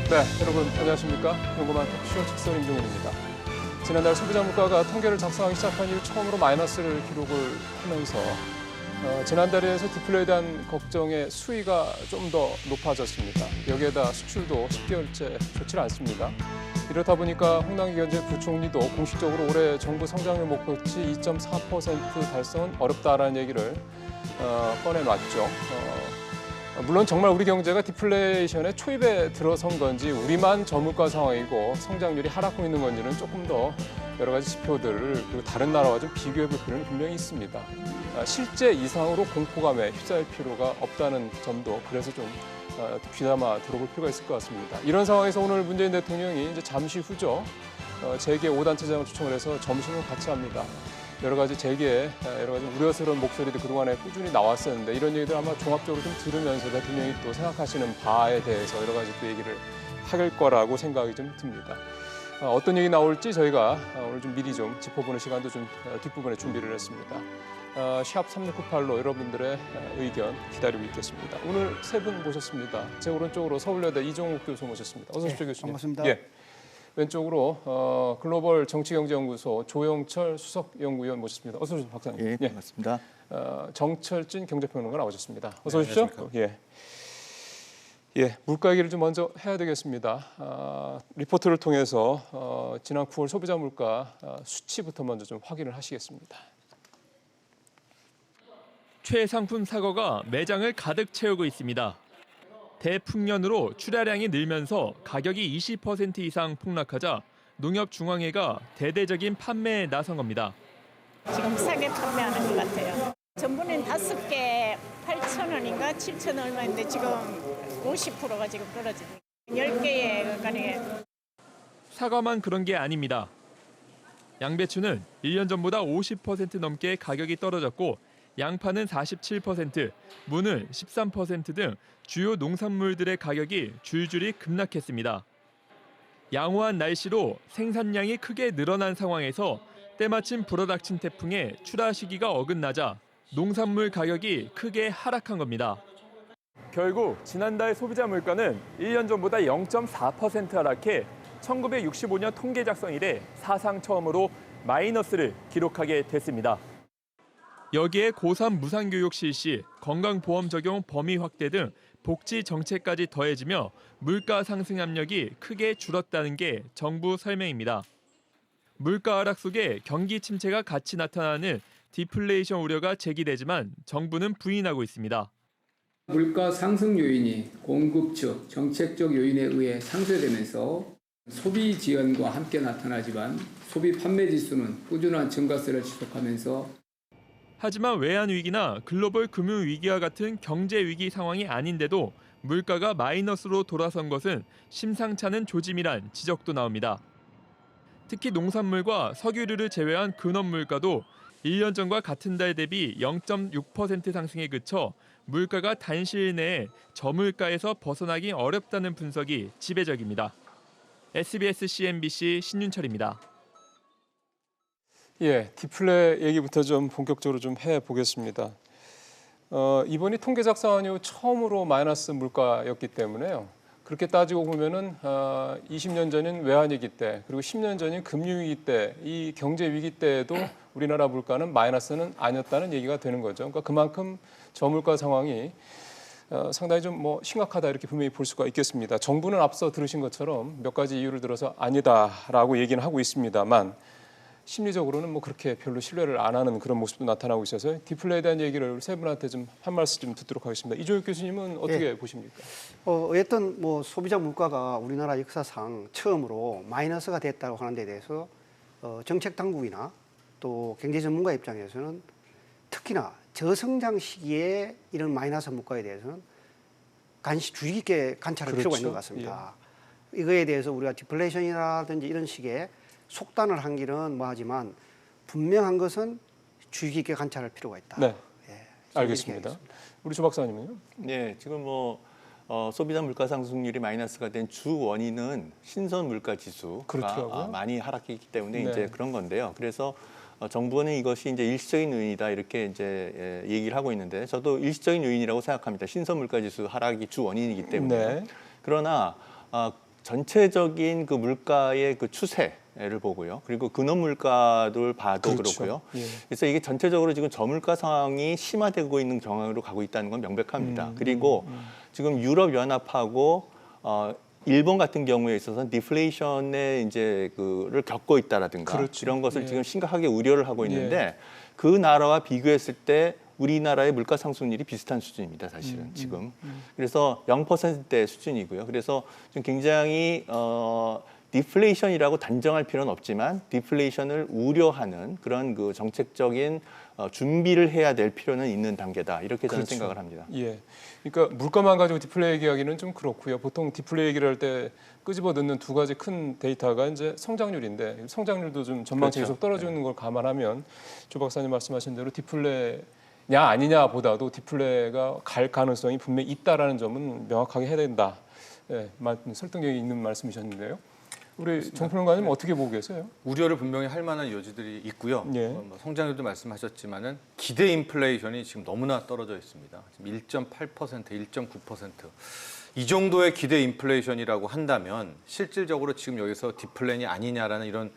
네, 여러분 안녕하십니까? 궁금한 토크쇼 직설 임종훈입니다. 지난달 소비자 물가가 통계를 작성하기 시작한 이후 처음으로 마이너스를 기록을 하면서 지난달에서 디플레에 대한 걱정의 수위가 좀 더 높아졌습니다. 여기에다 수출도 10개월째 좋지 않습니다. 이렇다 보니까 홍남기 경제부총리도 공식적으로 올해 정부 성장률 목표치 2.4% 달성은 어렵다라는 얘기를 꺼내놨죠. 물론 정말 우리 경제가 디플레이션의 초입에 들어선 건지 우리만 저물가 상황이고 성장률이 하락하고 있는 건지는 조금 더 여러 가지 지표들을 그리고 다른 나라와 좀 비교해 볼 필요는 분명히 있습니다. 실제 이상으로 공포감에 휩싸일 필요가 없다는 점도 그래서 좀 귀담아 들어볼 필요가 있을 것 같습니다. 이런 상황에서 오늘 문재인 대통령이 이제 잠시 후죠. 재계 5단체장을 초청을 해서 점심을 같이 합니다. 여러 가지 재계에 여러 가지 우려스러운 목소리도 그동안에 꾸준히 나왔었는데 이런 얘기들 아마 종합적으로 좀 들으면서 대통령이 또 생각하시는 바에 대해서 여러 가지 또 얘기를 할 거라고 생각이 좀 듭니다. 어떤 얘기 나올지 저희가 오늘 좀 미리 좀 짚어보는 시간도 좀 뒷부분에 준비를 했습니다. 샵 3698로 여러분들의 의견 기다리고 있겠습니다. 오늘 세 분 모셨습니다. 제 오른쪽으로 서울여대 이종욱 교수 모셨습니다. 어서 오십시오, 교수님. 반갑습니다. 예. 왼쪽으로 글로벌 정치경제연구소 조영철 수석연구위원 모셨습니다. 어서 오십시오, 박사님. 예, 반갑습니다. 정철진 경제평론가 나오셨습니다. 어서 오십시오. 예. 예, 물가 얘기를 좀 먼저 해야 되겠습니다. 리포트를 통해서 지난 9월 소비자 물가 수치부터 먼저 좀 확인을 하시겠습니다. 최상품 사과가 매장을 가득 채우고 있습니다. 대풍년으로 출하량이 늘면서 가격이 20% 이상 폭락하자 농협중앙회가 대대적인 판매에 나선 겁니다. 지금 싸게 판매하는 것 같아요. 전분은 5개 8,000원인가 7,000원 얼마인데 지금 50%가 지금 떨어지니까 10개에 가능해. 사과만 그런 게 아닙니다. 양배추는 1년 전보다 50% 넘게 가격이 떨어졌고 양파는 47%, 무는 13% 등 주요 농산물들의 가격이 줄줄이 급락했습니다. 양호한 날씨로 생산량이 크게 늘어난 상황에서 때마침 불어닥친 태풍에 출하 시기가 어긋나자 농산물 가격이 크게 하락한 겁니다. 결국 지난달 소비자 물가는 1년 전보다 0.4% 하락해 1965년 통계 작성 이래 사상 처음으로 마이너스를 기록하게 됐습니다. 여기에 고3 무상교육 실시, 건강보험 적용 범위 확대 등 복지 정책까지 더해지며 물가 상승 압력이 크게 줄었다는 게 정부 설명입니다. 물가 하락 속에 경기 침체가 같이 나타나는 디플레이션 우려가 제기되지만 정부는 부인하고 있습니다. 물가 상승 요인이 공급 측 정책적 요인에 의해 상쇄되면서 소비 지연과 함께 나타나지만 소비 판매 지수는 꾸준한 증가세를 지속하면서 하지만 외환 위기나 글로벌 금융 위기와 같은 경제 위기 상황이 아닌데도 물가가 마이너스로 돌아선 것은 심상치 않은 조짐이란 지적도 나옵니다. 특히 농산물과 석유류를 제외한 근원 물가도 1년 전과 같은 달 대비 0.6% 상승에 그쳐 물가가 단시일 내에 저물가에서 벗어나기 어렵다는 분석이 지배적입니다. SBS CNBC 신윤철입니다. 예, 디플레 얘기부터 좀 본격적으로 좀 해보겠습니다. 이번이 통계 작성한 이후 처음으로 마이너스 물가였기 때문에요. 그렇게 따지고 보면은 20년 전인 외환위기 때 그리고 10년 전인 금융위기 때 이 경제 위기 때에도 우리나라 물가는 마이너스는 아니었다는 얘기가 되는 거죠. 그러니까 그만큼 저물가 상황이 상당히 좀 심각하다 이렇게 분명히 볼 수가 있겠습니다. 정부는 앞서 들으신 것처럼 몇 가지 이유를 들어서 아니다라고 얘기는 하고 있습니다만 심리적으로는 그렇게 별로 신뢰를 안 하는 그런 모습도 나타나고 있어서 디플레에 대한 얘기를 세 분한테 좀 한 말씀 좀 듣도록 하겠습니다. 이종욱 교수님은 어떻게 보십니까? 어쨌든 소비자 물가가 우리나라 역사상 처음으로 마이너스가 됐다고 하는 데 대해서 정책 당국이나 또 경제 전문가 입장에서는 특히나 저성장 시기에 이런 마이너스 물가에 대해서는 주의 깊게 관찰할 필요가 있는 것 같습니다. 예. 이거에 대해서 우리가 디플레이션이라든지 이런 식의 속단을 한 길은 하지만 분명한 것은 주의 깊게 관찰할 필요가 있다. 네, 예, 알겠습니다. 우리 조 박사님은요? 네, 지금 소비자 물가 상승률이 마이너스가 된 주 원인은 신선 물가 지수가 그렇더라고요. 많이 하락했기 때문에 네. 이제 그런 건데요. 그래서 정부는 이것이 이제 일시적인 요인이다 이렇게 이제 얘기를 하고 있는데 저도 일시적인 요인이라고 생각합니다. 신선 물가 지수 하락이 주 원인이기 때문에. 네. 그러나 전체적인 그 물가의 그 추세를 보고요. 그리고 근원 물가를 봐도 그렇죠. 그렇고요. 예. 그래서 이게 전체적으로 지금 저물가 상황이 심화되고 있는 경향으로 가고 있다는 건 명백합니다. 그리고 지금 유럽 연합하고 일본 같은 경우에 있어서 디플레이션의 이제 그를 겪고 있다라든가 그렇죠. 이런 것을 예. 지금 심각하게 우려를 하고 있는데 그 나라와 비교했을 때 우리나라의 물가 상승률이 비슷한 수준입니다, 사실은 지금. 그래서 0%대 수준이고요. 그래서 좀 굉장히 디플레이션이라고 단정할 필요는 없지만 디플레이션을 우려하는 그런 그 정책적인 준비를 해야 될 필요는 있는 단계다. 이렇게 저는 그렇죠. 생각을 합니다. 예. 그러니까 물가만 가지고 디플레 얘기하기는 좀 그렇고요. 보통 디플레 얘기를 할 때 끄집어 넣는 두 가지 큰 데이터가 이제 성장률인데 성장률도 좀 전망치 그렇죠. 계속 떨어지는 걸 감안하면 조 박사님 말씀하신 대로 디플레냐 아니냐보다도 디플레가 갈 가능성이 분명히 있다라는 점은 명확하게 해야 된다. 예, 설득력이 있는 말씀이셨는데요. 우리 정평론가님 어떻게 보고 계세요? 우려를 분명히 할 만한 여지들이 있고요. 예. 뭐 성장률도 말씀하셨지만은 기대 인플레이션이 지금 너무나 떨어져 있습니다. 지금 1.8%, 1.9%. 이 정도의 기대 인플레이션이라고 한다면 실질적으로 지금 여기서 디플레이 아니냐라는 이런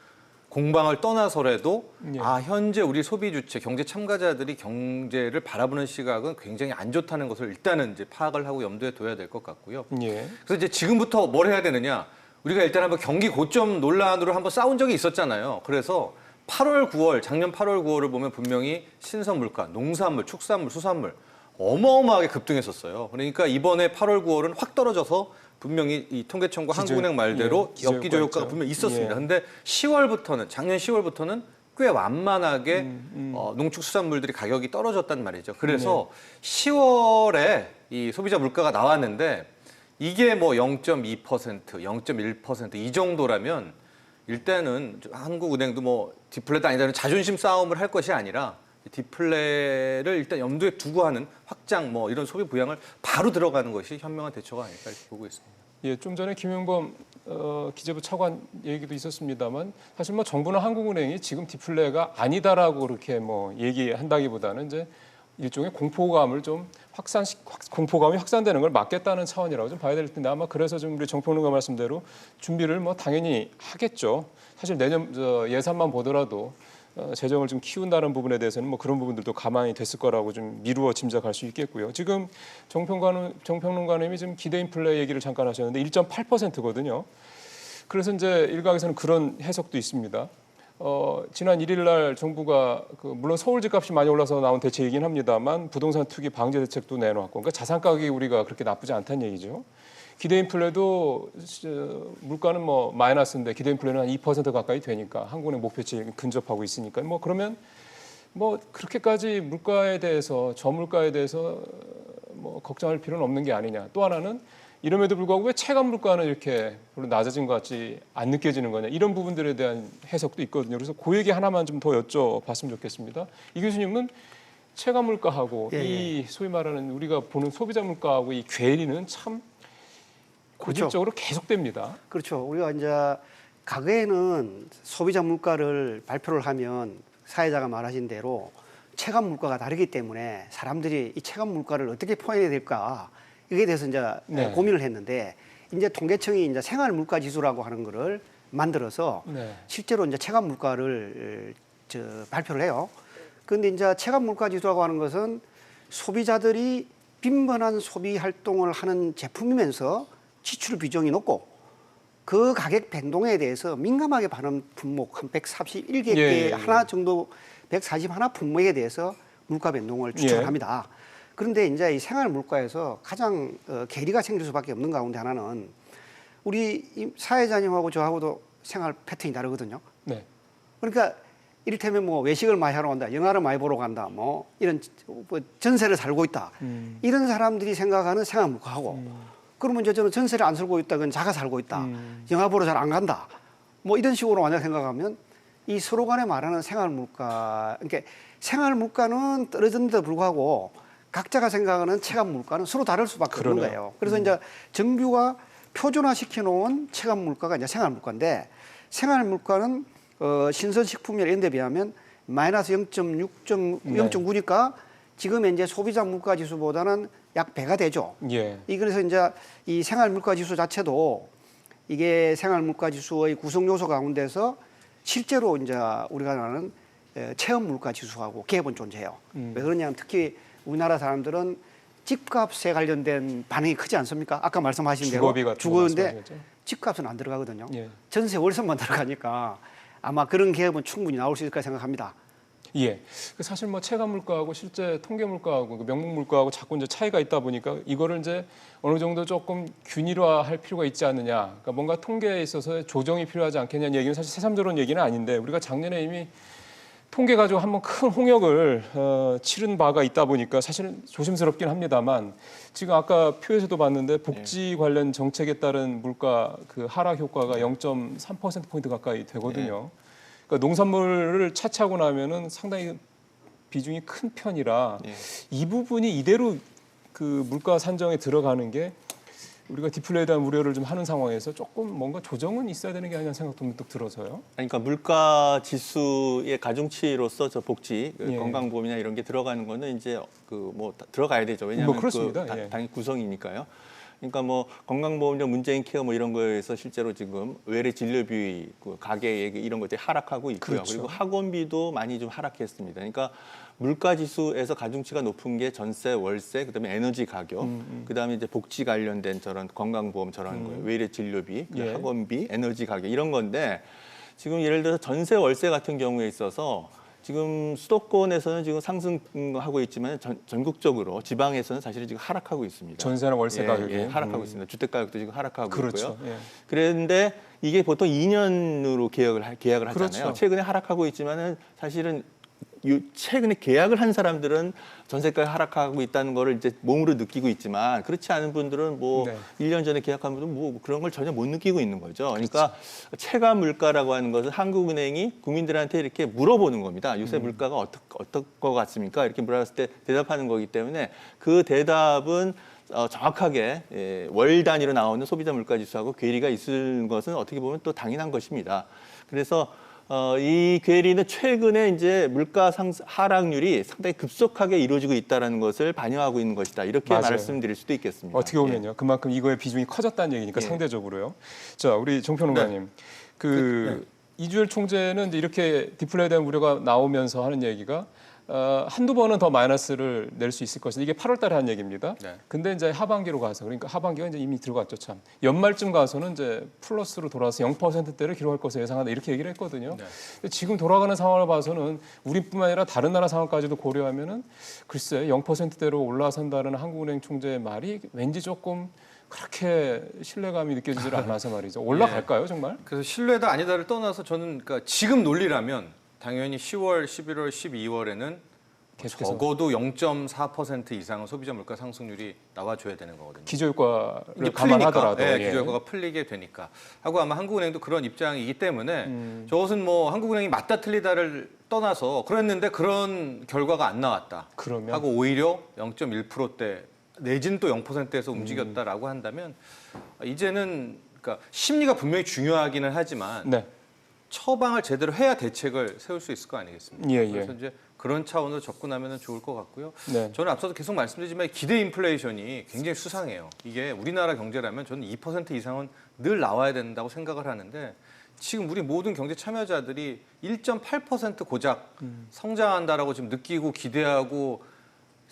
공방을 떠나서라도 예. 현재 우리 소비 주체, 경제 참가자들이 경제를 바라보는 시각은 굉장히 안 좋다는 것을 일단은 이제 파악을 하고 염두에 둬야 될 것 같고요. 예. 그래서 이제 지금부터 뭘 해야 되느냐? 우리가 일단 한번 경기 고점 논란으로 한번 싸운 적이 있었잖아요. 그래서 8월, 9월, 작년 8월, 9월을 보면 분명히 신선 물가, 농산물, 축산물, 수산물 어마어마하게 급등했었어요. 그러니까 이번에 8월, 9월은 확 떨어져서 분명히 이 통계청과 한국은행 말대로 기저 엽기조 효과였죠. 효과가 분명히 있었습니다. 예. 근데 10월부터는 작년 10월부터는 꽤 완만하게 농축수산물들이 가격이 떨어졌단 말이죠. 그래서 10월에 이 소비자 물가가 나왔는데 이게 뭐 0.2%, 0.1% 이 정도라면 일단은 한국은행도 뭐 디플레도 아니다는 자존심 싸움을 할 것이 아니라 디플레를 일단 염두에 두고 하는 확장 뭐 이런 소비 부양을 바로 들어가는 것이 현명한 대처가 아닐까 이렇게 보고 있습니다. 예, 좀 전에 김용범 기재부 차관 얘기도 있었습니다만 사실 뭐 정부나 한국은행이 지금 디플레가 아니다라고 그렇게 뭐 얘기한다기보다는 이제 일종의 공포감을 좀 공포감이 확산되는 걸 막겠다는 차원이라고 좀 봐야 될 텐데 아마 그래서 좀 우리 정평론가 말씀대로 준비를 뭐 당연히 하겠죠. 사실 내년 예산만 보더라도 재정을 좀 키운다는 부분에 대해서는 뭐 그런 부분들도 가만히 됐을 거라고 좀 미루어 짐작할 수 있겠고요. 지금 정평론가님이 지금 기대 인플레 얘기를 잠깐 하셨는데 1.8%거든요. 그래서 이제 일각에서는 그런 해석도 있습니다. 지난 1일 날 정부가 물론 서울 집값이 많이 올라서 나온 대책이긴 합니다만 부동산 투기 방제 대책도 내놓았고 그러니까 자산 가격이 우리가 그렇게 나쁘지 않다는 얘기죠. 기대 인플레도 물가는 뭐 마이너스인데 기대 인플레는 한 2% 가까이 되니까 한국은행 목표치에 근접하고 있으니까 뭐 그러면 뭐 그렇게까지 물가에 대해서 저물가에 대해서 뭐 걱정할 필요는 없는 게 아니냐. 또 하나는 이럼에도 불구하고 왜 체감 물가는 이렇게 별로 낮아진 것 같지 안 느껴지는 거냐 이런 부분들에 대한 해석도 있거든요. 그래서 그 얘기 하나만 좀 더 여쭤봤으면 좋겠습니다. 이 교수님은 체감 물가하고 예. 이 소위 말하는 우리가 보는 소비자 물가하고 이 괴리는 참 고질적으로 계속됩니다. 그렇죠. 우리가 이제 과거에는 소비자 물가를 발표를 하면 사회자가 말하신 대로 체감 물가가 다르기 때문에 사람들이 이 체감 물가를 어떻게 표현해야 될까 이에 대해서 이제 네. 고민을 했는데 이제 통계청이 이제 생활 물가 지수라고 하는 거를 만들어서 네. 실제로 이제 체감 물가를 발표를 해요. 그런데 이제 체감 물가 지수라고 하는 것은 소비자들이 빈번한 소비 활동을 하는 제품이면서 지출 비중이 높고 그 가격 변동에 대해서 민감하게 반응 품목 한 141개 예. 하나 정도 141 품목에 대해서 물가 변동을 추천합니다. 그런데 이제 이 생활 물가에서 가장 괴리가 생길 수밖에 없는 가운데 하나는 우리 사회자님하고 저하고도 생활 패턴이 다르거든요. 네. 그러니까 이를테면 뭐 외식을 많이 하러 간다, 영화를 많이 보러 간다, 뭐 이런 뭐 전세를 살고 있다. 이런 사람들이 생각하는 생활 물가하고 그러면 이제 저는 전세를 안 살고 있다, 그건 자가 살고 있다, 영화 보러 잘 안 간다. 뭐 이런 식으로 만약 생각하면 이 서로 간에 말하는 생활 물가, 그러니까 생활 물가는 떨어졌는데도 불구하고 각자가 생각하는 체감 물가는 서로 다를 수밖에 없는 거예요. 그래서 이제 정부가 표준화 시켜놓은 체감 물가가 이제 생활 물가인데 생활 물가는 신선식품이나 이런 데 비하면 마이너스 0.9니까 지금 이제 소비자 물가 지수보다는 약 배가 되죠. 예. 그래서 이제 이 생활 물가 지수 자체도 이게 생활물가지수의 구성 요소 가운데서 실제로 이제 우리가 말하는 체험 물가지수하고 갭은 존재해요. 왜 그러냐면 특히 우리나라 사람들은 집값에 관련된 반응이 크지 않습니까? 아까 말씀하신 대로 주거비 같은 거 주거인데 말씀하셨죠? 집값은 안 들어가거든요. 예. 전세 월세만 들어가니까 아마 그런 갭은 충분히 나올 수 있을 거라 생각합니다. 예. 사실 뭐 체감 물가하고 실제 통계 물가하고 그 명목 물가하고 자꾸 이제 차이가 있다 보니까 이거를 이제 어느 정도 조금 균일화할 필요가 있지 않느냐. 그러니까 뭔가 통계에 있어서 조정이 필요하지 않겠냐는 얘기는 사실 새삼스러운 얘기는 아닌데 우리가 작년에 이미 통계 가지고 한번 큰 홍역을 치른 바가 있다 보니까 사실은 조심스럽긴 합니다만 지금 아까 표에서도 봤는데 복지 관련 정책에 따른 물가 그 하락 효과가 0.3%포인트 가까이 되거든요. 그러니까 농산물을 차치하고 나면은 상당히 비중이 큰 편이라 이 부분이 이대로 그 물가 산정에 들어가는 게 우리가 디플레에 대한 우려를 좀 하는 상황에서 조금 뭔가 조정은 있어야 되는 게 아니라는 생각도 문득 들어서요. 그러니까 물가 지수의 가중치로서 저 복지, 그 예. 건강보험이나 이런 게 들어가는 거는 이제 그 뭐 들어가야 되죠. 왜냐하면 뭐 그렇습니다. 그 예. 당연히 구성이니까요. 그러니까 뭐 건강보험료 문재인 케어 뭐 이런 거에서 실제로 지금 외래 진료비, 그 가계액 이런 것들이 하락하고 있고요. 그렇죠. 그리고 학원비도 많이 좀 하락했습니다. 그러니까 물가 지수에서 가중치가 높은 게 전세, 월세, 그다음에 에너지 가격, 그다음에 이제 복지 관련된 저런 건강보험 저런 거예요. 외래 진료비, 그 예. 학원비, 에너지 가격 이런 건데 지금 예를 들어서 전세, 월세 같은 경우에 있어서 지금 수도권에서는 지금 상승하고 있지만 전국적으로 지방에서는 사실 지금 하락하고 있습니다. 전세나 월세 가격이 하락하고 있습니다. 주택 가격도 지금 하락하고 그렇죠. 있고요. 예. 그런데 이게 보통 2년으로 계약을 하잖아요. 그렇죠. 최근에 하락하고 있지만은 사실은 최근에 계약을 한 사람들은 전세가가 하락하고 있다는 거를 이제 몸으로 느끼고 있지만 그렇지 않은 분들은 뭐 네. 1년 전에 계약한 분들은 뭐 그런 걸 전혀 못 느끼고 있는 거죠. 그러니까 체감 물가라고 하는 것은 한국은행이 국민들한테 이렇게 물어보는 겁니다. 요새 물가가 어떨 것 같습니까? 이렇게 물어봤을 때 대답하는 거기 때문에 그 대답은 정확하게 월 단위로 나오는 소비자 물가 지수하고 괴리가 있을 것은 어떻게 보면 또 당연한 것입니다. 그래서 이 괴리는 최근에 이제 물가 하락률이 상당히 급속하게 이루어지고 있다는 것을 반영하고 있는 것이다. 이렇게 맞아요. 말씀드릴 수도 있겠습니다. 어떻게 보면요. 그만큼 이거의 비중이 커졌다는 얘기니까 예. 상대적으로요. 자, 우리 정평론가님. 이주열 총재는 이제 이렇게 디플레에 대한 우려가 나오면서 하는 얘기가 한두 번은 더 마이너스를 낼 수 있을 것이다. 이게 8월 달에 한 얘기입니다. 네. 근데 이제 하반기로 가서 그러니까 하반기가 이제 이미 들어갔죠, 참. 연말쯤 가서는 이제 플러스로 돌아서 0%대를 기록할 것을 예상한다. 이렇게 얘기를 했거든요. 네. 근데 지금 돌아가는 상황을 봐서는 우리뿐만 아니라 다른 나라 상황까지도 고려하면은 글쎄 0%대로 올라선다는 한국은행 총재의 말이 왠지 조금 그렇게 신뢰감이 느껴지질 않아서 말이죠. 올라갈까요, 정말? 그래서 신뢰다 아니다를 떠나서 저는 그러니까 지금 논리라면 당연히 10월, 11월, 12월에는 계속해서. 적어도 0.4% 이상은 소비자 물가 상승률이 나와줘야 되는 거거든요. 기저효과를 이제 감안하더라도. 풀리니까, 예. 기저효과가 풀리게 되니까 하고 아마 한국은행도 그런 입장이기 때문에 저것은 뭐 한국은행이 맞다 틀리다를 떠나서 그랬는데 그런 결과가 안 나왔다 그러면? 하고 오히려 0.1%대 내지는 또 0%에서 움직였다라고 한다면 이제는 그러니까 심리가 분명히 중요하기는 하지만 네. 처방을 제대로 해야 대책을 세울 수 있을 거 아니겠습니까? 예, 예. 그래서 이제 그런 차원으로 접근하면 좋을 것 같고요. 네. 저는 앞서도 계속 말씀드리지만 기대 인플레이션이 굉장히 수상해요. 이게 우리나라 경제라면 저는 2% 이상은 늘 나와야 된다고 생각을 하는데 지금 우리 모든 경제 참여자들이 1.8% 고작 성장한다라고 지금 느끼고 기대하고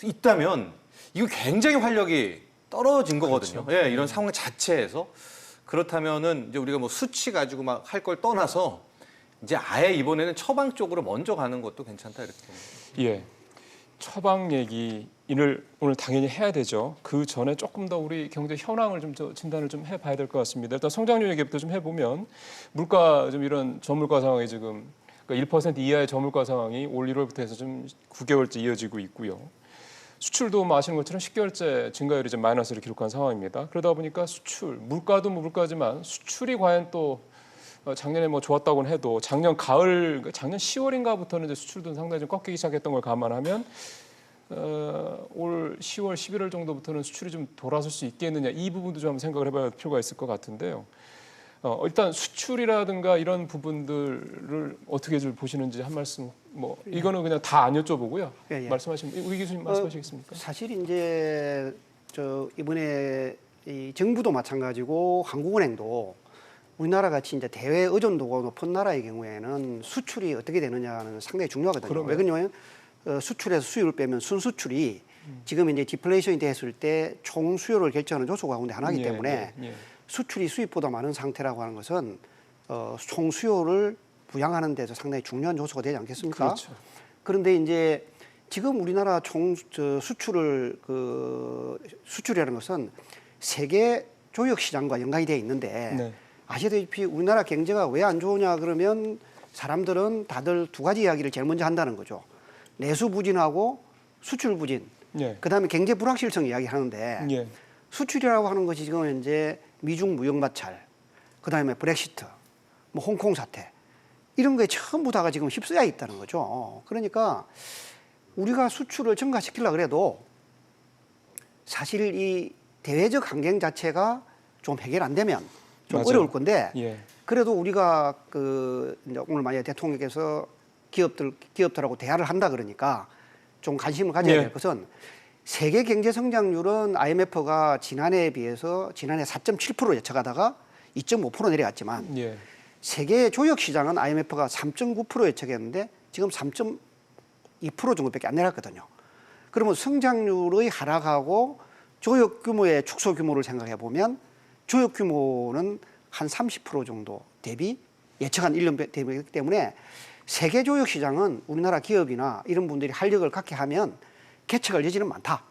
있다면 이거 굉장히 활력이 떨어진 거거든요. 그렇죠. 예, 이런 상황 자체에서 그렇다면은 이제 우리가 뭐 수치 가지고 막 할 걸 떠나서 이제 아예 이번에는 처방 쪽으로 먼저 가는 것도 괜찮다 이렇게 봅니다. 예. 처방 얘기를 오늘 당연히 해야 되죠. 그 전에 조금 더 우리 경제 현황을 좀 진단을 좀 해봐야 될 것 같습니다. 일단 성장률 얘기부터 좀 해보면 물가 좀 이런 저물가 상황이 지금 그러니까 1% 이하의 저물가 상황이 올 1월부터 해서 좀 9개월째 이어지고 있고요. 수출도 뭐 아시는 것처럼 10개월째 증가율이 좀 마이너스를 기록한 상황입니다. 그러다 보니까 수출, 물가도 뭐 물가지만 수출이 과연 또 작년에 뭐 좋았다고는 해도 작년 가을, 작년 10월인가부터는 이제 수출도 상당히 좀 꺾이기 시작했던 걸 감안하면 올 10월, 11월 정도부터는 수출이 좀 돌아설 수 있겠느냐 이 부분도 좀 한번 생각을 해봐야 할 필요가 있을 것 같은데요. 일단 수출이라든가 이런 부분들을 어떻게 좀 보시는지 한 말씀 뭐 이거는 그냥 다 안 여쭤보고요. 예, 예. 말씀하시면 우리 교수님 말씀하시겠습니까? 사실 이제 이번에 이 정부도 마찬가지고 한국은행도 우리나라 같이 이제 대외 의존도가 높은 나라의 경우에는 수출이 어떻게 되느냐는 상당히 중요하거든요. 그러면. 왜 그러냐면 수출에서 수입을 빼면 순수출이 지금 이제 디플레이션이 됐을 때 총 수요를 결정하는 요소 가운데 하나이기 때문에 수출이 수입보다 많은 상태라고 하는 것은 총 수요를 부양하는 데서 상당히 중요한 요소가 되지 않겠습니까? 그렇죠. 그런데 이제 지금 우리나라 수출이라는 것은 세계 조역 시장과 연관이 되어 있는데 네. 아시다시피 우리나라 경제가 왜 안 좋으냐 그러면 사람들은 다들 두 가지 이야기를 제일 먼저 한다는 거죠. 내수 부진하고 수출 부진. 예. 그다음에 경제 불확실성 이야기하는데 예. 수출이라고 하는 것이 지금 현재 미중 무역 마찰, 그다음에 브렉시트, 뭐 홍콩 사태 이런 거에 전부 다가 지금 휩싸여 있다는 거죠. 그러니까 우리가 수출을 증가시키려고 그래도 사실 이 대외적 환경 자체가 좀 해결 안 되면 좀 맞아요. 어려울 건데 예. 그래도 우리가 이제 오늘 만약에 대통령께서 기업들하고 대화를 한다 그러니까 좀 관심을 가져야 될 예. 것은 세계 경제 성장률은 IMF가 지난해에 비해서 지난해 4.7% 예측하다가 2.5% 내려갔지만 예. 세계 조역 시장은 IMF가 3.9% 예측했는데 지금 3.2% 정도밖에 안 내렸거든요. 그러면 성장률의 하락하고 조역 규모의 축소 규모를 생각해 보면 조역 규모는 한 30% 정도 대비 예측한 1년 대비이기 때문에 세계 조역 시장은 우리나라 기업이나 이런 분들이 활력을 갖게 하면 개척할 여지는 많다.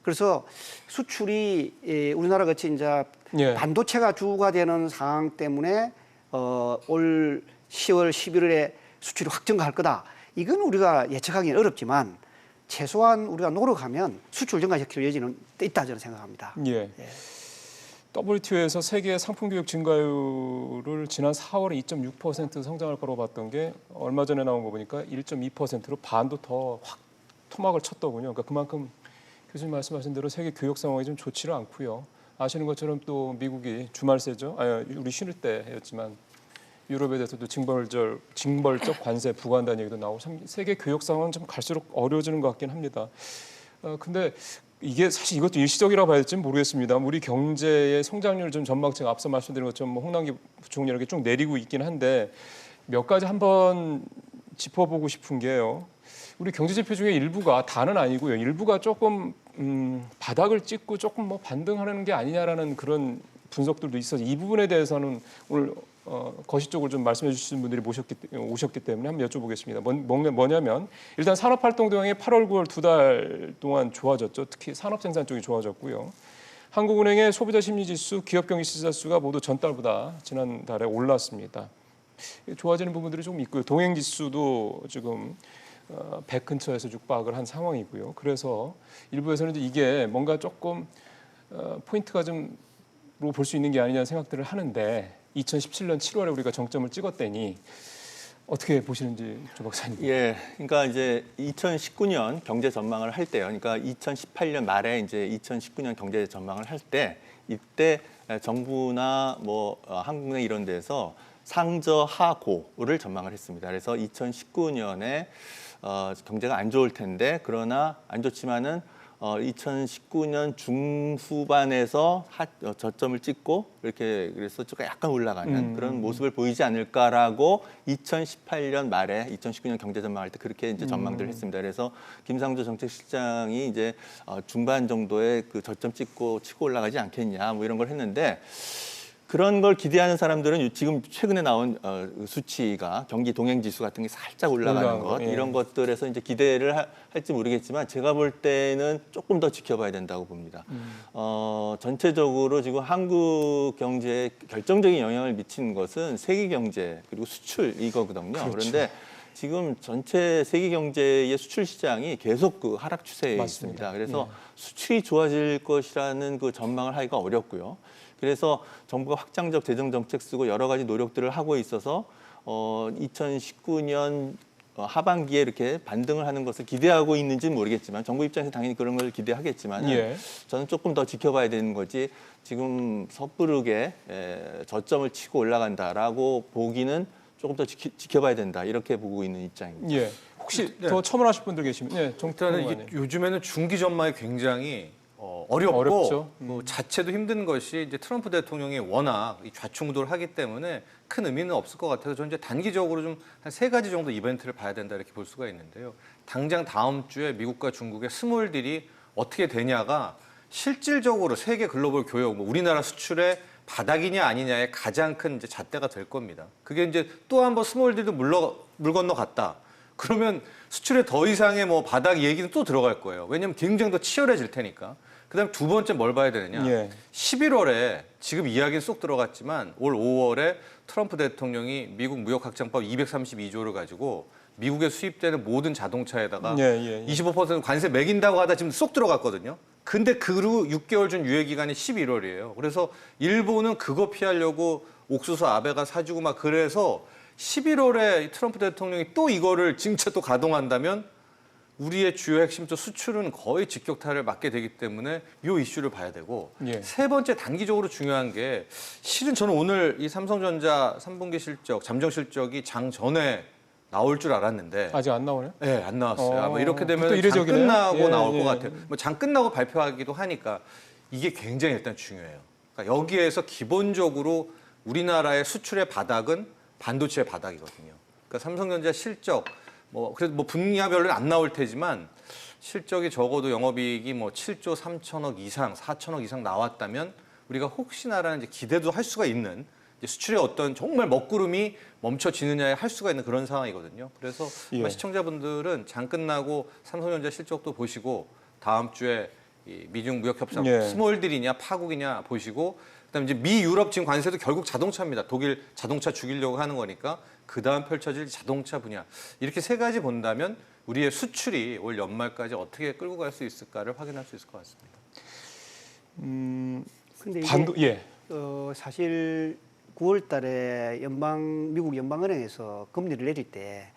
그래서 수출이 우리나라 같이 이제 예. 반도체가 주가 되는 상황 때문에 올 10월, 11월에 수출이 확 증가할 거다. 이건 우리가 예측하기는 어렵지만 최소한 우리가 노력하면 수출 증가시킬 여지는 있다 저는 생각합니다. 예. WTO에서 세계 상품 교육 증가율을 지난 4월에 2.6% 성장할 거라고 봤던 게 얼마 전에 나온 거 보니까 1.2%로 반도 더 확 토막을 쳤더군요. 그러니까 그만큼 교수님 말씀하신 대로 세계 교육 상황이 좀 좋지는 않고요. 아시는 것처럼 또 미국이 주말세죠. 우리 쉬는 때였지만 유럽에 대해서도 징벌적 관세 부과한다는 얘기도 나오고 참 세계 교육 상황은 좀 갈수록 어려워지는 것 같긴 합니다. 근데 이게 사실 이것도 일시적이라고 봐야 될지 모르겠습니다. 우리 경제의 성장률 좀 전망치가 앞서 말씀드린 것처럼 뭐 홍남기 부총리 이렇게 쭉 내리고 있긴 한데 몇 가지 한번 짚어보고 싶은 게요. 우리 경제 지표 중에 일부가 다는 아니고요. 일부가 조금 바닥을 찍고 조금 뭐 반등하는 게 아니냐라는 그런 분석들도 있어서 이 부분에 대해서는 오늘 거시적으로 좀 말씀해 주신 분들이 오셨기 때문에 한번 여쭤보겠습니다. 뭐냐면 일단 산업활동 동향이 8월, 9월 2달 동안 좋아졌죠. 특히 산업생산 쪽이 좋아졌고요. 한국은행의 소비자 심리지수, 기업경기지수가 모두 전달보다 지난달에 올랐습니다. 좋아지는 부분들이 좀 있고요. 동행지수도 지금 100 근처에서 육박을 한 상황이고요. 그래서 일부에서는 이게 뭔가 조금 포인트가 좀 볼 수 있는 게 아니냐는 생각들을 하는데 2017년 7월에 우리가 정점을 찍었다니 어떻게 보시는지 조 박사님. 예, 그러니까 이제 2019년 경제 전망을 할 때요. 그러니까 2018년 말에 이제 2019년 경제 전망을 할 때 이때 정부나 뭐 한국은행 이런 데서 상저하고를 전망을 했습니다. 그래서 2019년에 경제가 안 좋을 텐데 그러나 안 좋지만은 2019년 중후반에서 저점을 찍고 이렇게 그래서 조금 약간 올라가는 그런 모습을 보이지 않을까라고 2018년 말에 2019년 경제 전망할 때 그렇게 이제 전망들을 했습니다. 그래서 김상조 정책실장이 이제 중반 정도에 그 저점 찍고 치고 올라가지 않겠냐 뭐 이런 걸 했는데 그런 걸 기대하는 사람들은 지금 최근에 나온 수치가 경기 동행지수 같은 게 살짝 올라가는 것 예. 이런 것들에서 이제 기대를 할지 모르겠지만 제가 볼 때는 조금 더 지켜봐야 된다고 봅니다. 전체적으로 지금 한국 경제에 결정적인 영향을 미치는 것은 세계 경제 그리고 수출 이거거든요. 그렇죠. 그런데 지금 전체 세계 경제의 수출 시장이 계속 그 하락 추세에 맞습니다. 있습니다. 그래서 수출이 좋아질 것이라는 그 전망을 하기가 어렵고요. 그래서 정부가 확장적 재정 정책 쓰고 여러 가지 노력들을 하고 있어서 2019년 하반기에 이렇게 반등을 하는 것을 기대하고 있는지는 모르겠지만 정부 입장에서 당연히 그런 걸 기대하겠지만 예. 저는 조금 더 지켜봐야 되는 거지 지금 섣부르게 저점을 치고 올라간다라고 보기는 조금 더 지켜봐야 된다 이렇게 보고 있는 입장입니다. 예. 혹시 더 첨언하실 분들 계시면 예, 일단은 이게 정통관님. 요즘에는 중기 전망이 굉장히 어렵고 어렵죠. 자체도 힘든 것이 이제 트럼프 대통령이 워낙 이 좌충우돌을 하기 때문에 큰 의미는 없을 것 같아서 저는 이제 단기적으로 좀 한 3가지 정도 이벤트를 봐야 된다 이렇게 볼 수가 있는데요. 당장 다음 주에 미국과 중국의 스몰딜이 어떻게 되냐가 실질적으로 세계 글로벌 교역, 뭐 우리나라 수출의 바닥이냐 아니냐의 가장 큰 이제 잣대가 될 겁니다. 그게 이제 또 한 번 스몰딜도 물 건너 갔다. 그러면 수출에 더 이상의 뭐 바닥 얘기는 또 들어갈 거예요. 왜냐하면 경쟁 더 치열해질 테니까. 그다음 두 번째 뭘 봐야 되느냐. 예. 11월에 지금 이야기는 쏙 들어갔지만 올 5월에 트럼프 대통령이 미국 무역확장법 232조를 가지고 미국에 수입되는 모든 자동차에다가 25% 관세 매긴다고 하다 지금 쏙 들어갔거든요. 근데 그 후 6개월 준 유예 기간이 11월이에요. 그래서 일본은 그거 피하려고 옥수수 아베가 사주고 막 그래서 11월에 트럼프 대통령이 또 이거를 진짜 또 가동한다면 우리의 주요 핵심도 수출은 거의 직격탄을 맞게 되기 때문에 이 이슈를 봐야 되고 세 번째 단기적으로 중요한 게 실은 저는 오늘 이 삼성전자 3분기 실적, 잠정 실적이 장 전에 나올 줄 알았는데 아직 안 나오네요? 네, 안 나왔어요. 아마 이렇게 되면 장 이례적이네요. 끝나고 나올 것 같아요. 뭐 장 끝나고 발표하기도 하니까 이게 굉장히 일단 중요해요. 그러니까 여기에서 기본적으로 우리나라의 수출의 바닥은 반도체의 바닥이거든요. 그러니까 삼성전자 실적 그래도 뭐 분야별로는 안 나올 테지만 실적이 적어도 영업이익이 뭐 7조 3천억 이상, 4천억 이상 나왔다면 우리가 혹시나라는 이제 기대도 할 수가 있는 이제 수출의 어떤 정말 먹구름이 멈춰지느냐에 할 수가 있는 그런 상황이거든요. 그래서 아마 시청자분들은 장 끝나고 삼성전자 실적도 보시고 다음 주에 이 미중 무역 협상 스몰딜이냐 파국이냐 보시고 그다음에 이제 미 유럽 지금 관세도 결국 자동차입니다. 독일 자동차 죽이려고 하는 거니까 그다음 펼쳐질 자동차 분야 이렇게 3가지 본다면 우리의 수출이 올 연말까지 어떻게 끌고 갈 수 있을까를 확인할 수 있을 것 같습니다. 근데 이게 사실 9월 달에 미국 연방은행에서 금리를 내릴 때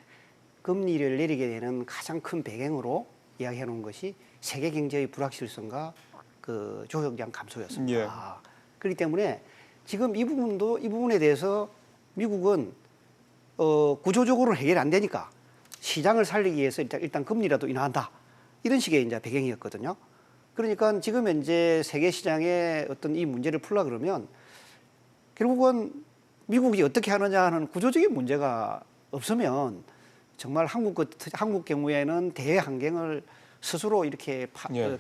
금리를 내리게 되는 가장 큰 배경으로 이야기해 놓은 것이 세계 경제의 불확실성과 그 조력량 감소였습니다. 그렇기 때문에 지금 이 부분에 대해서 미국은 구조적으로는 해결이 안 되니까 시장을 살리기 위해서 일단 금리라도 인하한다. 이런 식의 이제 배경이었거든요. 그러니까 지금 현재 세계 시장의 어떤 이 문제를 풀려 그러면 결국은 미국이 어떻게 하느냐 하는 구조적인 문제가 없으면 정말 한국 경우에는 대외 환경을 스스로 이렇게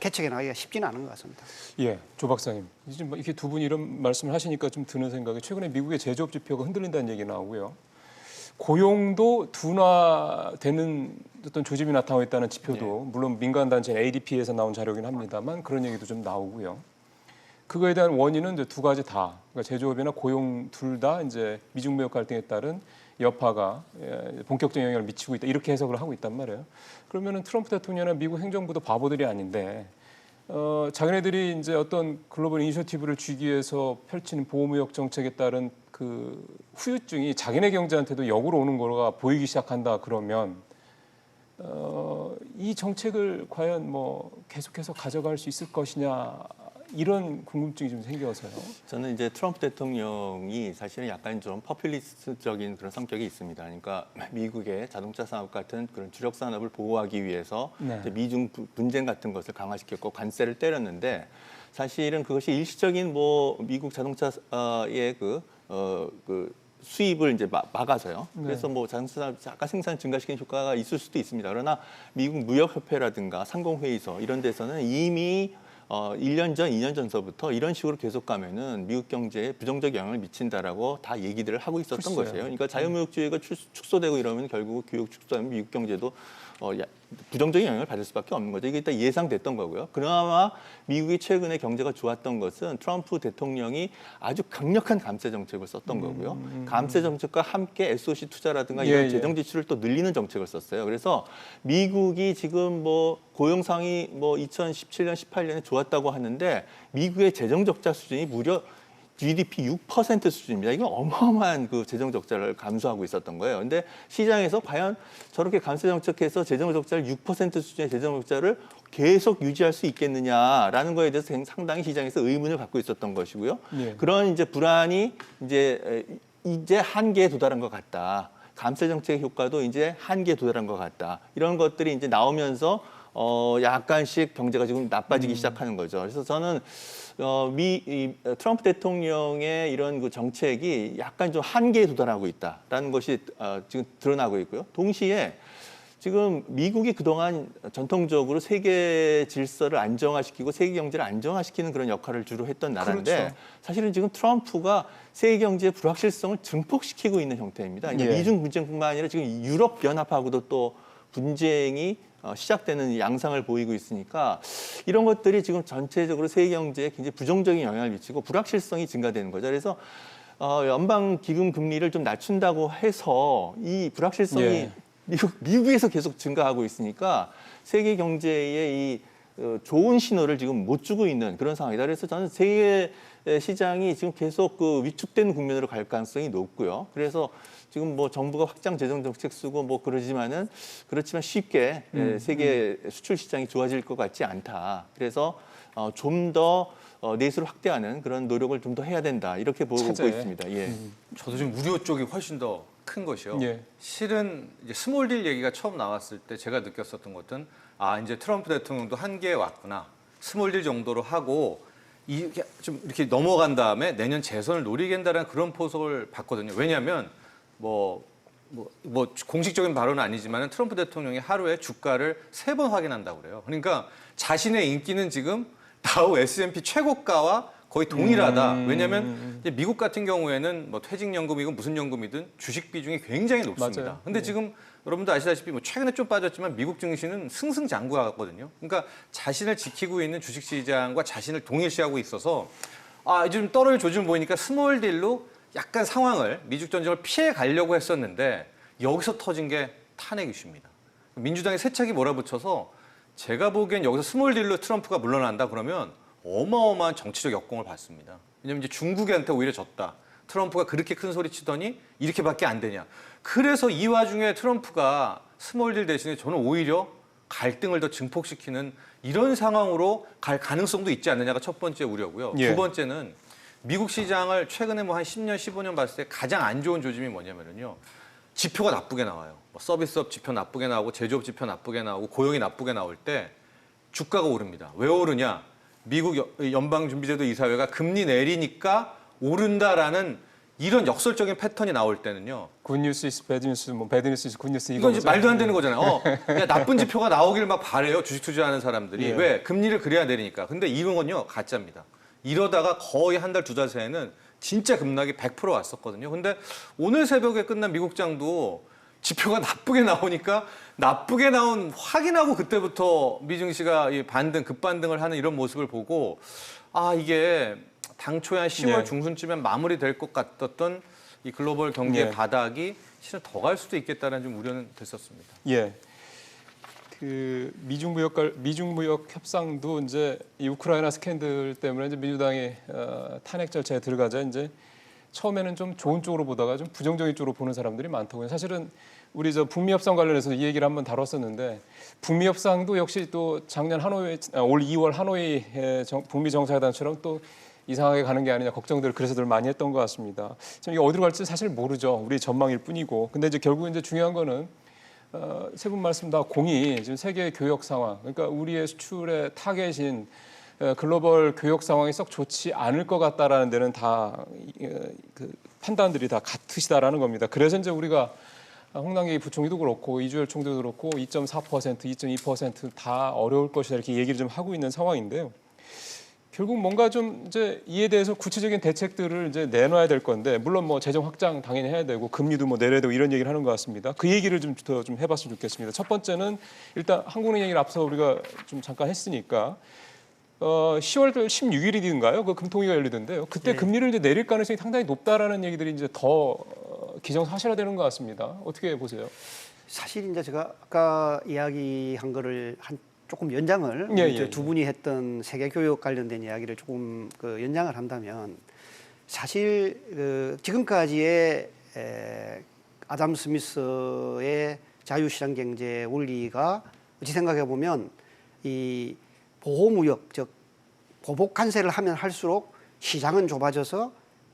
개척해 나가기가 쉽지는 않은 것 같습니다. 예, 조 박사님. 지금 이렇게 두 분이 이런 말씀을 하시니까 좀 드는 생각이 최근에 미국의 제조업 지표가 흔들린다는 얘기 나오고요. 고용도 둔화되는 어떤 조짐이 나타나고 있다는 지표도 물론 민간 단체인 ADP에서 나온 자료긴 합니다만 그런 얘기도 좀 나오고요. 그거에 대한 원인은 이제 2가지 다. 그러니까 제조업이나 고용 둘 다 이제 미중 무역 갈등에 따른 여파가 본격적인 영향을 미치고 있다. 이렇게 해석을 하고 있단 말이에요. 그러면은 트럼프 대통령이나 미국 행정부도 바보들이 아닌데 자기네들이 이제 어떤 글로벌 이니셔티브를 쥐기 위해서 펼치는 보호무역 정책에 따른 그 후유증이 자기네 경제한테도 역으로 오는 거가 보이기 시작한다 그러면 이 정책을 과연 뭐 계속해서 가져갈 수 있을 것이냐 이런 궁금증이 좀 생겨서요. 저는 이제 트럼프 대통령이 사실은 약간 좀 퍼퓰리스트적인 그런 성격이 있습니다. 그러니까 미국의 자동차 산업 같은 그런 주력 산업을 보호하기 위해서 이제 미중 분쟁 같은 것을 강화시켰고 관세를 때렸는데 사실은 그것이 일시적인 뭐 미국 자동차의 그 수입을 이제 막아서요. 그래서 뭐 자동차 약간 생산 증가시키는 효과가 있을 수도 있습니다. 그러나 미국 무역협회라든가 상공회의소 이런 데서는 이미 1년 전, 2년 전서부터 이런 식으로 계속 가면은 미국 경제에 부정적 영향을 미친다라고 다 얘기들을 하고 있었던 것이에요. 그러니까 자유무역주의가 축소되고 이러면 결국 교육 축소하면 미국 경제도 부정적인 영향을 받을 수밖에 없는 거죠. 이게 일단 예상됐던 거고요. 그나마 미국이 최근에 경제가 좋았던 것은 트럼프 대통령이 아주 강력한 감세 정책을 썼던 거고요. 감세 정책과 함께 SOC 투자라든가 이런 재정 지출을 또 늘리는 정책을 썼어요. 그래서 미국이 지금 뭐 고용상이 뭐 2017년, 18년에 좋았다고 하는데 미국의 재정 적자 수준이 무려 GDP 6% 수준입니다. 이건 어마어마한 그 재정 적자를 감수하고 있었던 거예요. 근데 시장에서 과연 저렇게 감세 정책해서 재정 적자를 6% 수준의 재정 적자를 계속 유지할 수 있겠느냐라는 거에 대해서 상당히 시장에서 의문을 갖고 있었던 것이고요. 그런 이제 불안이 이제 한계에 도달한 것 같다. 감세 정책의 효과도 이제 한계에 도달한 것 같다. 이런 것들이 이제 나오면서 약간씩 경제가 지금 나빠지기 시작하는 거죠. 그래서 저는 트럼프 대통령의 이런 그 정책이 약간 좀 한계에 도달하고 있다라는 것이 지금 드러나고 있고요. 동시에 지금 미국이 그동안 전통적으로 세계 질서를 안정화시키고 세계 경제를 안정화시키는 그런 역할을 주로 했던 나라인데 그렇죠. 사실은 지금 트럼프가 세계 경제의 불확실성을 증폭시키고 있는 형태입니다. 이제 예. 미중 분쟁뿐만 아니라 지금 유럽 연합하고도 또 분쟁이 시작되는 양상을 보이고 있으니까 이런 것들이 지금 전체적으로 세계 경제에 굉장히 부정적인 영향을 미치고 불확실성이 증가되는 거죠. 그래서 연방 기금 금리를 좀 낮춘다고 해서 이 불확실성이 예. 미국에서 계속 증가하고 있으니까 세계 경제에 이 좋은 신호를 지금 못 주고 있는 그런 상황이다. 그래서 저는 세계 시장이 지금 계속 그 위축되는 국면으로 갈 가능성이 높고요. 그래서 지금 뭐 정부가 확장 재정 정책 쓰고 뭐 그러지만 쉽게 세계 수출 시장이 좋아질 것 같지 않다. 그래서 좀 더 내수를 확대하는 그런 노력을 좀 더 해야 된다. 이렇게 보고 차제. 있습니다. 예. 저도 좀 우려 쪽이 훨씬 더 큰 것이요. 예. 실은 이제 스몰 딜 얘기가 처음 나왔을 때 제가 느꼈었던 것은 이제 트럼프 대통령도 한계에 왔구나. 스몰 딜 정도로 하고 이렇게 좀 이렇게 넘어간 다음에 내년 재선을 노리겠다라는 그런 포석을 봤거든요. 왜냐하면 뭐 공식적인 발언은 아니지만 트럼프 대통령이 하루에 주가를 3번 확인한다고 그래요. 그러니까 자신의 인기는 지금 다우 S&P 최고가와 거의 동일하다. 왜냐하면 이제 미국 같은 경우에는 뭐 퇴직연금이건 무슨 연금이든 주식 비중이 굉장히 높습니다. 맞아요. 근데 지금 여러분도 아시다시피 뭐 최근에 좀 빠졌지만 미국 증시는 승승장구하거든요. 그러니까 자신을 지키고 있는 주식시장과 자신을 동일시하고 있어서 이제 좀 떨어질 조짐을 보이니까 스몰 딜로 약간 상황을 미중 전쟁을 피해 가려고 했었는데 여기서 터진 게 탄핵 이슈입니다. 민주당의 세차게 몰아붙여서 제가 보기엔 여기서 스몰 딜로 트럼프가 물러난다 그러면 어마어마한 정치적 역공을 받습니다. 왜냐하면 이제 중국한테 오히려 졌다. 트럼프가 그렇게 큰 소리 치더니 이렇게밖에 안 되냐. 그래서 이 와중에 트럼프가 스몰 딜 대신에 저는 오히려 갈등을 더 증폭시키는 이런 상황으로 갈 가능성도 있지 않느냐가 첫 번째 우려고요. 예. 두 번째는 미국 시장을 최근에 뭐 한 10년, 15년 봤을 때 가장 안 좋은 조짐이 뭐냐면요. 지표가 나쁘게 나와요. 뭐 서비스업 지표 나쁘게 나오고 제조업 지표 나쁘게 나오고 고용이 나쁘게 나올 때 주가가 오릅니다. 왜 오르냐? 미국 연방준비제도 이사회가 금리 내리니까 오른다라는 이런 역설적인 패턴이 나올 때는요. 굿뉴스 이스 배드뉴스, 뭐 배드뉴스 이스 굿뉴스 이건 이제 이거죠. 말도 안 되는 거잖아요. 야, 나쁜 지표가 나오길 막 바래요. 주식 투자하는 사람들이. 예. 왜? 금리를 그래야 내리니까. 근데 이런 건요. 가짜입니다. 이러다가 거의 한 달, 두 달 새에는 진짜 급락이 100% 왔었거든요. 근데 오늘 새벽에 끝난 미국장도 지표가 나쁘게 나오니까 나쁘게 나온 확인하고 그때부터 미증시가 급반등을 하는 이런 모습을 보고 이게 당초에 한 10월 예. 중순쯤에 마무리될 것 같았던 이 글로벌 경기의 예. 바닥이 실은 더 갈 수도 있겠다는 좀 우려는 됐었습니다. 예. 그 미중 무역 협상도 이제 이 우크라이나 스캔들 때문에 이제 민주당이 탄핵 절차에 들어가자 이제 처음에는 좀 좋은 쪽으로 보다가 좀 부정적인 쪽으로 보는 사람들이 많더군요. 사실은 우리 북미 협상 관련해서 이 얘기를 한번 다뤘었는데 북미 협상도 역시 또 작년 올 2월 하노이 북미 정상회담처럼 또 이상하게 가는 게 아니냐 걱정들을 그래서들 많이 했던 것 같습니다. 지금 이게 어디로 갈지 사실 모르죠. 우리 전망일 뿐이고. 근데 이제 결국 이제 중요한 거는 세 분 말씀 다 공이 지금 세계 교역 상황, 그러니까 우리의 수출의 타겟인 글로벌 교역 상황이 썩 좋지 않을 것 같다라는 데는 다 그 판단들이 다 같으시다라는 겁니다. 그래서 이제 우리가 홍남기 부총리도 그렇고 이주열 총리도 그렇고 2.4%, 2.2%다 어려울 것이다 이렇게 얘기를 좀 하고 있는 상황인데요. 결국 뭔가 좀 이제 이에 대해서 구체적인 대책들을 이제 내놔야 될 건데 물론 뭐 재정 확장 당연히 해야 되고 금리도 뭐 내려야 되고 이런 얘기를 하는 것 같습니다. 그 얘기를 좀 더 좀 해봤으면 좋겠습니다. 첫 번째는 일단 한국은행 얘기를 앞서 우리가 좀 잠깐 했으니까 10월 16일인가요? 그 금통위가 열리던데요. 그때 금리를 이제 내릴 가능성이 상당히 높다라는 얘기들이 이제 더 기정사실화되는 것 같습니다. 어떻게 보세요? 사실 이제 제가 아까 이야기한 거를 조금 연장을 예. 두 분이 했던 세계 교육 관련된 이야기를 조금 연장을 한다면 사실 지금까지의 아담 스미스의 자유시장 경제 원리가 어찌 생각해 보면 이 보호무역 즉 보복 관세를 하면 할수록 시장은 좁아져서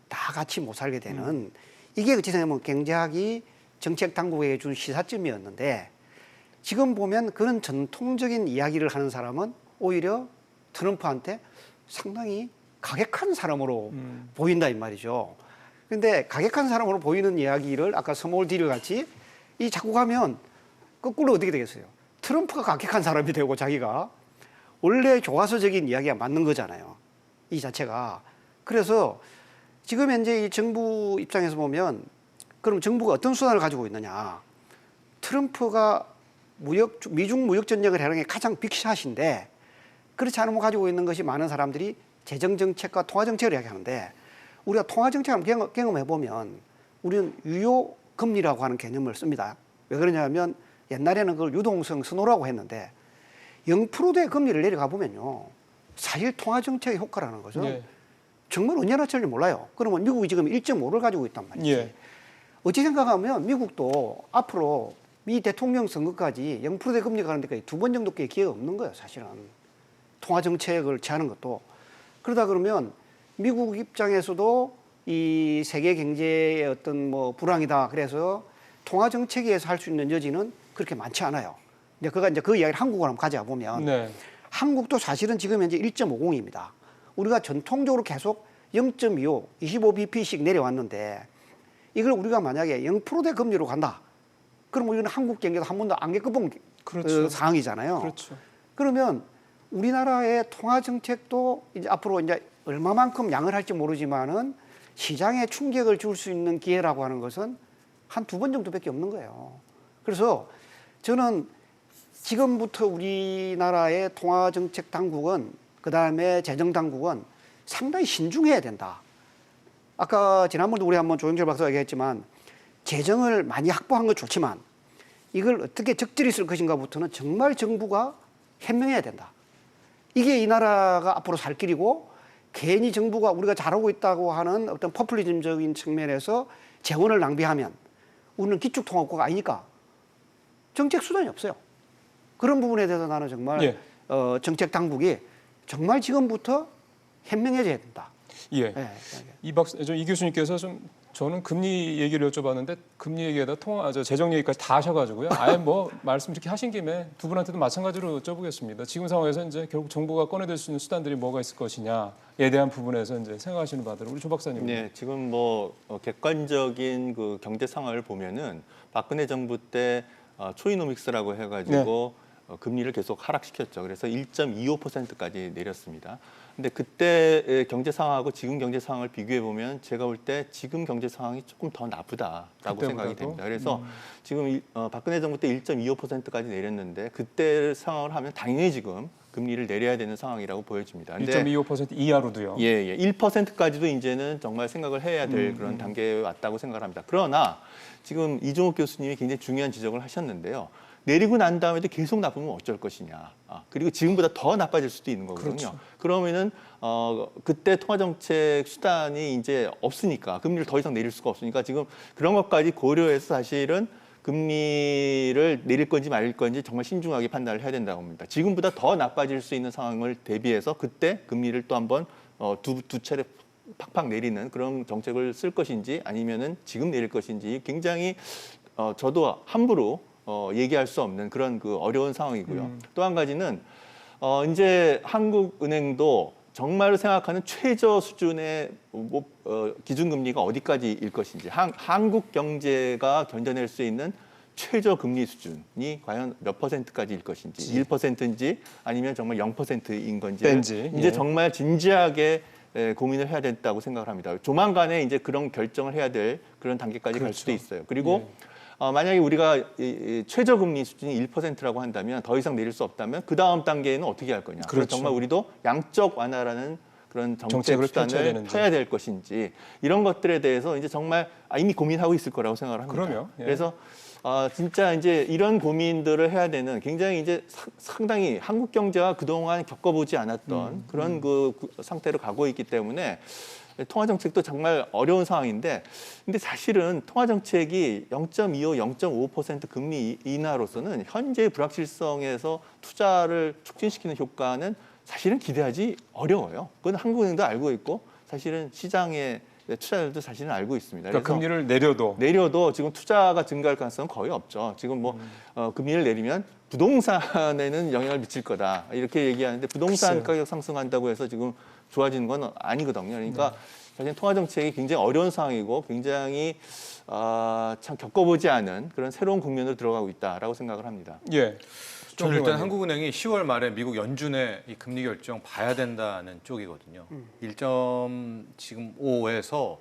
다 같이 못 살게 되는 이게 어찌 생각하면 경제학이 정책 당국에게 준 시사점이었는데 지금 보면 그런 전통적인 이야기를 하는 사람은 오히려 트럼프한테 상당히 가격한 사람으로 보인다 이 말이죠. 근데 가격한 사람으로 보이는 이야기를 아까 스몰 딜 같이 이 자꾸 가면 거꾸로 어떻게 되겠어요? 트럼프가 가격한 사람이 되고 자기가 원래 교과서적인 이야기가 맞는 거잖아요. 이 자체가. 그래서 지금 현재 이 정부 입장에서 보면 그럼 정부가 어떤 수단을 가지고 있느냐. 트럼프가 미중 무역 전쟁을 하는 게 가장 빅샷인데 그렇지 않으면 가지고 있는 것이 많은 사람들이 재정정책과 통화정책을 이야기하는데 우리가 통화정책을 경험해보면 우리는 유효금리라고 하는 개념을 씁니다. 왜 그러냐면 옛날에는 그걸 유동성 선호라고 했는데 0%대 금리를 내려가 보면요. 사실 통화정책의 효과라는 것은 예. 정말 언제 나철지 몰라요. 그러면 미국이 지금 1.5를 가지고 있단 말이지. 예. 어찌 생각하면 미국도 앞으로 미 대통령 선거까지 0%대 금리가 가는 데까지 2번 정도밖에 기회가 없는 거예요. 사실은. 통화정책을 취하는 것도. 그러다 그러면 미국 입장에서도 이 세계 경제의 어떤 뭐 불황이다. 그래서 통화정책에서 할 수 있는 여지는 그렇게 많지 않아요. 근데 그가 이제 그 이야기를 한국으로 한번 가져가 보면 네. 한국도 사실은 지금 현재 1.50입니다. 우리가 전통적으로 계속 0.25, 25bp씩 내려왔는데 이걸 우리가 만약에 0%대 금리로 간다. 그럼 우리는 한국 경제도 한 번도 안 겪어본 그렇죠. 상황이잖아요. 그렇죠. 그러면 우리나라의 통화 정책도 이제 앞으로 이제 얼마만큼 양을 할지 모르지만은 시장에 충격을 줄 수 있는 기회라고 하는 것은 한 2번 정도밖에 없는 거예요. 그래서 저는 지금부터 우리나라의 통화 정책 당국은 그다음에 재정 당국은 상당히 신중해야 된다. 아까 지난번도 우리 한번 조영철 박사가 얘기했지만 재정을 많이 확보한 건 좋지만 이걸 어떻게 적절히 쓸 것인가부터는 정말 정부가 현명해야 된다. 이게 이 나라가 앞으로 살 길이고 괜히 정부가 우리가 잘하고 있다고 하는 어떤 포퓰리즘적인 측면에서 재원을 낭비하면 우리는 기축통화국가가 아니니까 정책 수단이 없어요. 그런 부분에 대해서 나는 정말 예. 정책 당국이 정말 지금부터 현명해져야 된다. 예. 예. 이 교수님께서 저는 금리 얘기를 여쭤봤는데 금리 얘기에다 재정 얘기까지 다 하셔가지고요. 아예 뭐 말씀 이렇게 하신 김에 두 분한테도 마찬가지로 여쭤보겠습니다. 지금 상황에서 이제 결국 정부가 꺼내들 수 있는 수단들이 뭐가 있을 것이냐에 대한 부분에서 이제 생각하시는 바대로 우리 조 박사님. 네, 지금 뭐 객관적인 그 경제 상황을 보면은 박근혜 정부 때 초이노믹스라고 해가지고 금리를 계속 하락시켰죠. 그래서 1.25%까지 내렸습니다. 근데 그때 경제 상황하고 지금 경제 상황을 비교해 보면 제가 볼 때 지금 경제 상황이 조금 더 나쁘다라고 생각이 됩니다. 그래서 지금 박근혜 정부 때 1.25%까지 내렸는데 그때 상황을 하면 당연히 지금 금리를 내려야 되는 상황이라고 보여집니다. 1.25% 이하로도요. 예. 1%까지도 이제는 정말 생각을 해야 될 그런 단계에 왔다고 생각을 합니다. 그러나 지금 이종욱 교수님이 굉장히 중요한 지적을 하셨는데요. 내리고 난 다음에도 계속 나쁘면 어쩔 것이냐. 그리고 지금보다 더 나빠질 수도 있는 거거든요. 그렇죠. 그러면은 그때 통화정책 수단이 이제 없으니까 금리를 더 이상 내릴 수가 없으니까 지금 그런 것까지 고려해서 사실은 금리를 내릴 건지 말릴 건지 정말 신중하게 판단을 해야 된다고 봅니다. 지금보다 더 나빠질 수 있는 상황을 대비해서 그때 금리를 또 한번 두 차례 팍팍 내리는 그런 정책을 쓸 것인지 아니면은 지금 내릴 것인지 굉장히 저도 함부로 얘기할 수 없는 그런 그 어려운 상황이고요. 또 한 가지는 이제 한국은행도 정말로 생각하는 최저 수준의 기준금리가 어디까지일 것인지, 한국 경제가 견뎌낼 수 있는 최저 금리 수준이 과연 몇 %까지일 것인지, 1%인지 아니면 정말 0%인 건지 이제 정말 진지하게 고민을 해야 된다고 생각을 합니다. 조만간에 이제 그런 결정을 해야 될 그런 단계까지 갈 수도 있어요. 그리고 만약에 우리가 최저금리 수준이 1%라고 한다면 더 이상 내릴 수 없다면 그 다음 단계에는 어떻게 할 거냐. 그렇죠. 정말 우리도 양적 완화라는 그런 정책 수단을 펴야 될 것인지 이런 것들에 대해서 이제 정말 이미 고민하고 있을 거라고 생각을 합니다. 그럼요. 예. 그래서 진짜 이제 이런 고민들을 해야 되는 굉장히 이제 상당히 한국 경제가 그동안 겪어보지 않았던 그런 그 상태로 가고 있기 때문에 통화 정책도 정말 어려운 상황인데, 근데 사실은 통화 정책이 0.25, 0.5% 금리 인하로서는 현재의 불확실성에서 투자를 촉진시키는 효과는 사실은 기대하지 어려워요. 그건 한국은행도 알고 있고 사실은 시장의 투자자들도 사실은 알고 있습니다. 그러니까 그래서 금리를 내려도 지금 투자가 증가할 가능성은 거의 없죠. 지금 뭐 금리를 내리면 부동산에는 영향을 미칠 거다 이렇게 얘기하는데 부동산 글쎄요. 가격 상승한다고 해서 지금 좋아지는 건 아니거든요. 그러니까 사실 통화 정책이 굉장히 어려운 상황이고 굉장히 참 겪어보지 않은 그런 새로운 국면으로 들어가고 있다라고 생각을 합니다. 예. 저는 일단 정평원님. 한국은행이 10월 말에 미국 연준의 이 금리 결정 봐야 된다는 쪽이거든요. 1.5에서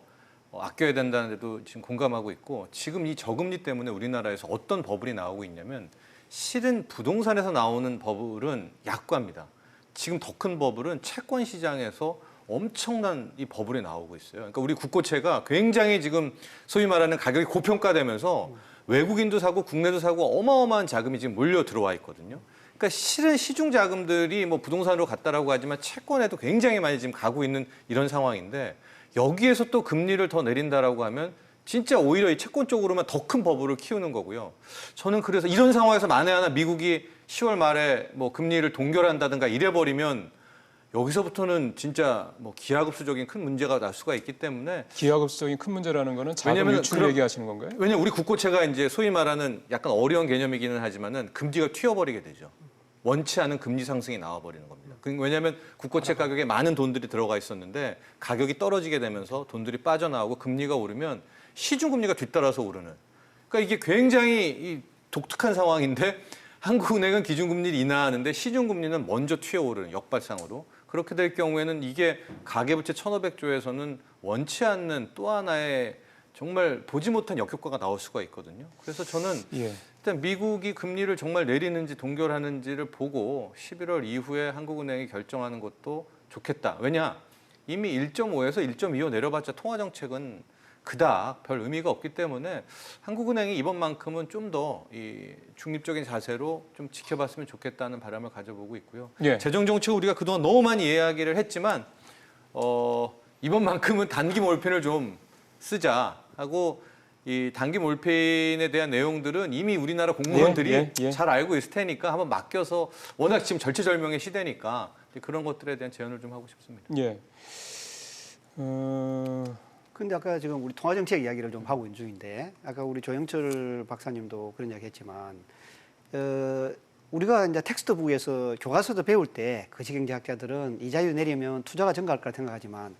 아껴야 된다는 데도 지금 공감하고 있고 지금 이 저금리 때문에 우리나라에서 어떤 버블이 나오고 있냐면 실은 부동산에서 나오는 버블은 약과입니다. 지금 더 큰 버블은 채권 시장에서 엄청난 이 버블이 나오고 있어요. 그러니까 우리 국고채가 굉장히 지금 소위 말하는 가격이 고평가되면서 외국인도 사고 국내도 사고 어마어마한 자금이 지금 몰려 들어와 있거든요. 그러니까 실은 시중 자금들이 뭐 부동산으로 갔다라고 하지만 채권에도 굉장히 많이 지금 가고 있는 이런 상황인데 여기에서 또 금리를 더 내린다라고 하면 진짜 오히려 이 채권 쪽으로만 더 큰 버블을 키우는 거고요. 저는 그래서 이런 상황에서 만에 하나 미국이 10월 말에 뭐 금리를 동결한다든가 이래버리면 여기서부터는 진짜 뭐 기하급수적인 큰 문제가 날 수가 있기 때문에 기하급수적인 큰 문제라는 거는 자금 왜냐면 유출 그런- 얘기하시는 건가요? 왜냐면 우리 국고채가 이제 소위 말하는 약간 어려운 개념이기는 하지만은 금리가 튀어버리게 되죠. 원치 않은 금리 상승이 나와버리는 겁니다. 왜냐하면 국고채 가격에 많은 돈들이 들어가 있었는데 가격이 떨어지게 되면서 돈들이 빠져나오고 금리가 오르면 시중금리가 뒤따라서 오르는. 그러니까 이게 굉장히 이 독특한 상황인데 한국은행은 기준금리를 인하하는데 시중금리는 먼저 튀어오르는 역발상으로. 그렇게 될 경우에는 이게 가계부채 1,500조에서는 원치 않는 또 하나의 정말 보지 못한 역효과가 나올 수가 있거든요. 그래서 저는 예. 일단 미국이 금리를 정말 내리는지 동결하는지를 보고 11월 이후에 한국은행이 결정하는 것도 좋겠다. 왜냐? 이미 1.5에서 1.25 내려봤자 통화정책은 그닥 별 의미가 없기 때문에 한국은행이 이번만큼은 좀 더 이 중립적인 자세로 좀 지켜봤으면 좋겠다는 바람을 가져보고 있고요. 예. 재정정책 우리가 그동안 너무 많이 이야기를 했지만 이번만큼은 단기 몰핀을 좀 쓰자 하고 이 단기 몰핀에 대한 내용들은 이미 우리나라 공무원들이 예. 잘 알고 있을 테니까 한번 맡겨서 워낙 지금 절체절명의 시대니까 그런 것들에 대한 제안을 좀 하고 싶습니다. 예. 근데 아까 지금 우리 통화정책 이야기를 좀 하고 있는 중인데 아까 우리 조영철 박사님도 그런 이야기 했지만 우리가 이제 텍스트북에서 교과서도 배울 때 거시경제학자들은 이자율 내리면 투자가 증가할 거라 생각하지만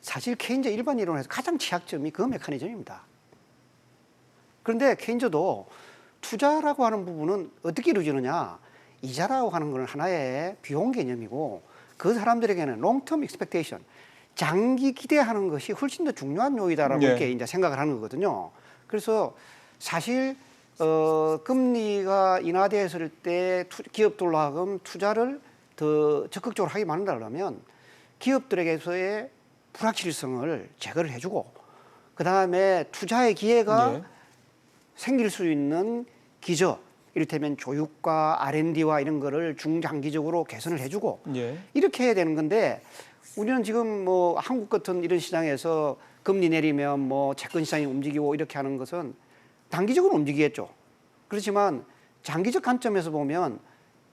사실 케인즈 일반 이론에서 가장 취약점이 그 메커니즘입니다. 그런데 케인즈도 투자라고 하는 부분은 어떻게 이루어지느냐 이자라고 하는 것은 하나의 비용 개념이고 그 사람들에게는 롱텀 익스펙테이션 장기 기대하는 것이 훨씬 더 중요한 요이다라고 네. 이렇게 이제 생각을 하는 거거든요. 그래서 사실 금리가 인하되었을 때 기업들로 하여금 투자를 더 적극적으로 하게 만든다면 기업들에게서의 불확실성을 제거를 해주고 그 다음에 투자의 기회가 예. 생길 수 있는 기저 이를테면 교육과 R&D와 이런 거를 중장기적으로 개선을 해주고 예. 이렇게 해야 되는 건데 우리는 지금 뭐 한국 같은 이런 시장에서 금리 내리면 뭐 채권 시장이 움직이고 이렇게 하는 것은 단기적으로 움직이겠죠. 그렇지만 장기적 관점에서 보면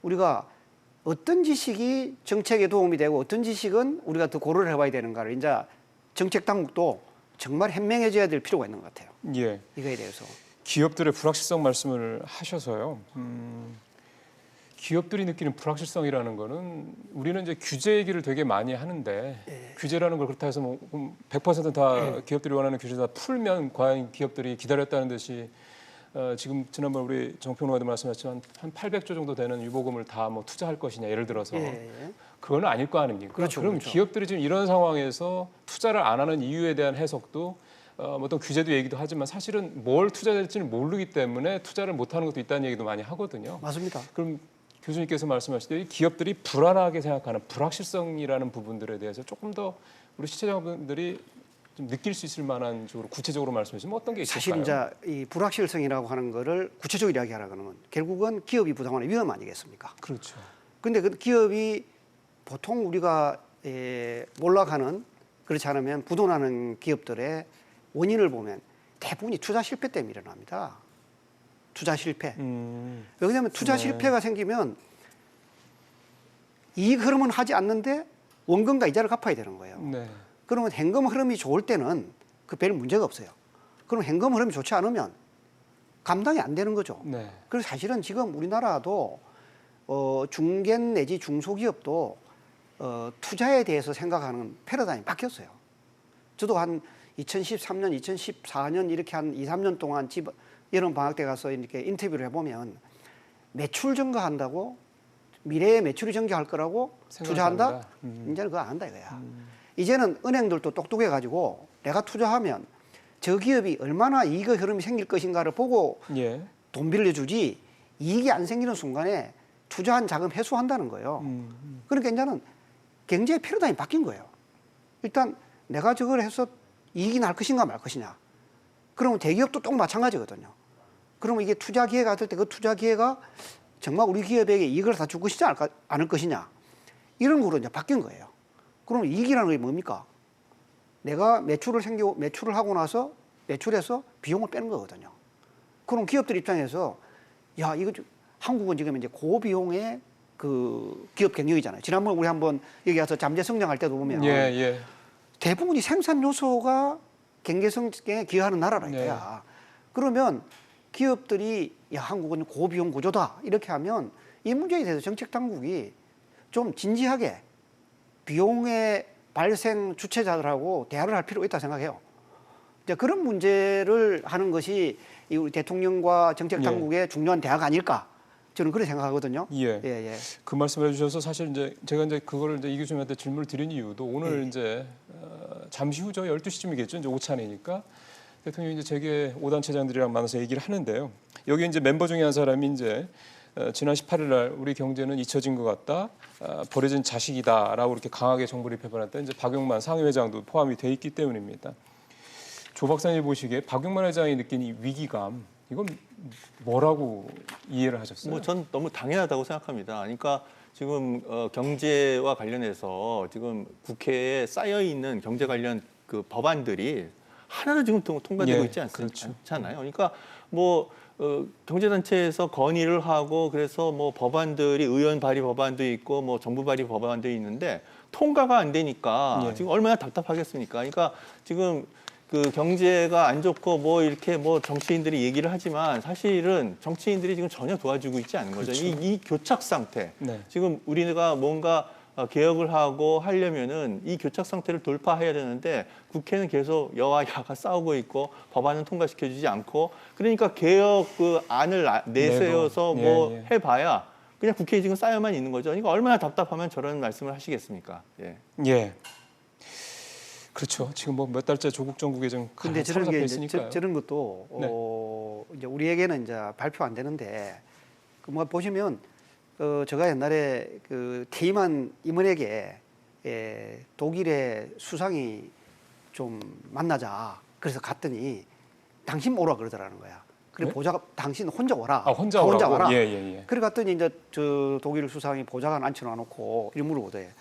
우리가 어떤 지식이 정책에 도움이 되고 어떤 지식은 우리가 더 고려를 해봐야 되는가를 이제 정책 당국도 정말 현명해져야 될 필요가 있는 것 같아요. 예. 이거에 대해서. 기업들의 불확실성 말씀을 하셔서요. 기업들이 느끼는 불확실성이라는 거는 우리는 이제 규제 얘기를 되게 많이 하는데 규제라는 걸 그렇다 해서 뭐 100%다 기업들이 원하는 규제 다 풀면 과연 기업들이 기다렸다는 듯이 지금 지난번 우리 정평론가도 말씀하셨지만 한 800조 정도 되는 유보금을 다 뭐 투자할 것이냐 예를 들어서 그건 아닐 거 아닙니까? 그렇죠, 그럼 그렇죠. 기업들이 지금 이런 상황에서 투자를 안 하는 이유에 대한 해석도 어떤 규제도 얘기도 하지만 사실은 뭘 투자될지는 모르기 때문에 투자를 못하는 것도 있다는 얘기도 많이 하거든요. 맞습니다. 그럼 교수님께서 말씀하시듯이 기업들이 불안하게 생각하는 불확실성이라는 부분들에 대해서 조금 더 우리 시청자분들이 좀 느낄 수 있을 만한 쪽으로 구체적으로 말씀해 주시면 어떤 게 있을까요? 사실 이제 이 불확실성이라고 하는 거를 구체적으로 이야기하라고 하면 결국은 기업이 부담하는 위험 아니겠습니까? 그렇죠. 근데 그 기업이 보통 우리가 몰락하는 그렇지 않으면 부도나는 기업들의 원인을 보면 대부분이 투자 실패 때문에 일어납니다. 투자 실패. 왜냐하면 투자 네. 실패가 생기면 이익 흐름은 하지 않는데 원금과 이자를 갚아야 되는 거예요. 네. 그러면 현금 흐름이 좋을 때는 그 별 문제가 없어요. 그럼 현금 흐름이 좋지 않으면 감당이 안 되는 거죠. 네. 그래서 사실은 지금 우리나라도 중견 내지 중소기업도 투자에 대해서 생각하는 패러다임이 바뀌었어요. 저도 한 2013년, 2014년 이렇게 한 2, 3년 동안 여름 방학 때 가서 이렇게 인터뷰를 해보면 매출 증가한다고 미래에 매출이 증가할 거라고 투자한다? 이제는 그거 안 한다 이거야. 이제는 은행들도 똑똑해가지고 내가 투자하면 저 기업이 얼마나 이익의 흐름이 생길 것인가를 보고 예. 돈 빌려주지 이익이 안 생기는 순간에 투자한 자금 회수한다는 거예요. 그러니까 이제는 경제의 패러다임이 바뀐 거예요. 일단 내가 저걸 해서 이익이 날 것인가 말 것이냐. 그러면 대기업도 또 마찬가지거든요. 그러면 이게 투자 기회가 왔을 때 그 투자 기회가 정말 우리 기업에게 이익을 다 줄 것이냐 않을 것이냐. 이런 거로 이제 바뀐 거예요. 그럼 이익이라는 게 뭡니까? 내가 매출을 하고 나서 매출해서 비용을 빼는 거거든요. 그럼 기업들 입장에서 야, 이거 한국은 지금 이제 고비용의 그 기업 경영이잖아요. 지난번 우리 한번 여기 와서 잠재 성장할 때도 보면 예. 대부분이 생산 요소가 경제 성장에 기여하는 나라라 이거야. 그러면 기업들이 야, 한국은 고비용 구조다 이렇게 하면 이 문제에 대해서 정책 당국이 좀 진지하게 비용의 발생 주체자들하고 대화를 할 필요가 있다고 생각해요. 이제 그런 문제를 하는 것이 이 우리 대통령과 정책 당국의 중요한 대화가 아닐까 저는 그렇게 생각하거든요. 예. 그 말씀을 해주셔서 사실 이제 제가 이제 그거를 이제 이 교수님한테 질문을 드린 이유도 오늘 이제 잠시 후 저 12시쯤이겠죠. 이제 오찬이니까 대통령이 이제 재계 5단체장들이랑 만나서 얘기를 하는데요. 여기 이제 멤버 중에 한 사람이 이제 지난 18일 날 우리 경제는 잊혀진 것 같다, 버려진 자식이다라고 이렇게 강하게 정부를 비판했다. 이제 박용만 상임회장도 포함이 돼 있기 때문입니다. 조 박사님 보시기에 박용만 회장이 느낀 이 위기감 이건 뭐라고 이해를 하셨어요? 뭐 전 너무 당연하다고 생각합니다. 그러니까 지금 경제와 관련해서 지금 국회에 쌓여 있는 경제 관련 그 법안들이 하나도 지금 통과되고 있지 않잖아요. 그러니까 뭐 경제단체에서 건의를 하고 그래서 뭐 법안들이 의원 발의 법안도 있고 뭐 정부 발의 법안도 있는데 통과가 안 되니까 지금 얼마나 답답하겠습니까? 그러니까 지금 그 경제가 안 좋고 뭐 이렇게 뭐 정치인들이 얘기를 하지만 사실은 정치인들이 지금 전혀 도와주고 있지 않은 거죠. 그렇죠. 이 교착 상태. 지금 우리가 뭔가 개혁을 하고 하려면은 이 교착 상태를 돌파해야 되는데 국회는 계속 여와 야가 싸우고 있고 법안은 통과시켜주지 않고 그러니까 개혁 그 안을 내세워서 뭐 해봐야 그냥 국회에 지금 쌓여만 있는 거죠. 그러니까 얼마나 답답하면 저런 말씀을 하시겠습니까? 예. 그렇죠. 지금 뭐 몇 달째 조국 정국에 좀 근데 저런 게 있으니까요. 저런 것도 이제 우리에게는 이제 발표 안 되는데 그 뭐 보시면 제가 옛날에 그 퇴임한 임원에게 독일의 수상이 좀 만나자 그래서 갔더니 당신 오라 그러더라는 거야. 그래 보좌가 당신 혼자 오라. 혼자 오라. 예. 그래 갔더니 이제 저 독일 수상이 보좌관 앉혀놔 놓고 이렇게 물어보대.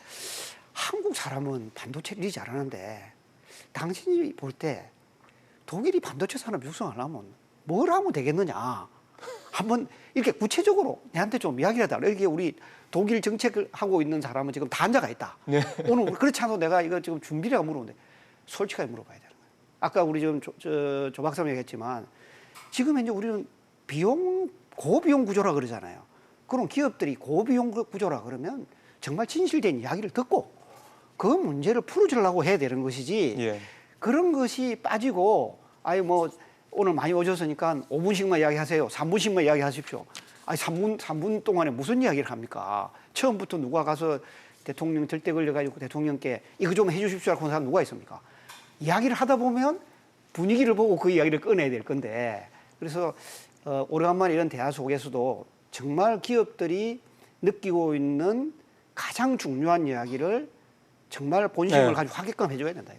한국 사람은 반도체 일이 잘하는데 당신이 볼 때 독일이 반도체 산업 육성하려면 뭘 하면 되겠느냐. 한번 이렇게 구체적으로 내한테 좀 이야기를 해달라. 이렇게 우리 독일 정책을 하고 있는 사람은 지금 다 앉아가 있다. 오늘 그렇지 않아도 내가 이거 지금 준비를 하고 물어보는데 솔직하게 물어봐야 되는 거예요. 아까 우리 지금 조 박사님 얘기했지만 지금 현재 우리는 고비용 구조라 그러잖아요. 그럼 기업들이 고비용 구조라 그러면 정말 진실된 이야기를 듣고 그 문제를 풀어주려고 해야 되는 것이지 그런 것이 빠지고 뭐 오늘 많이 오셨으니까 5분씩만 이야기하세요. 3분씩만 이야기하십시오. 3분 동안에 무슨 이야기를 합니까? 처음부터 누가 가서 대통령 절대 걸려가지고 대통령께 이거 좀 해주십시오 하는 사람 누가 있습니까? 이야기를 하다 보면 분위기를 보고 그 이야기를 꺼내야 될 건데 그래서 오래간만에 이런 대화 속에서도 정말 기업들이 느끼고 있는 가장 중요한 이야기를 정말 본심을 가지고 하게끔 해줘야 된다.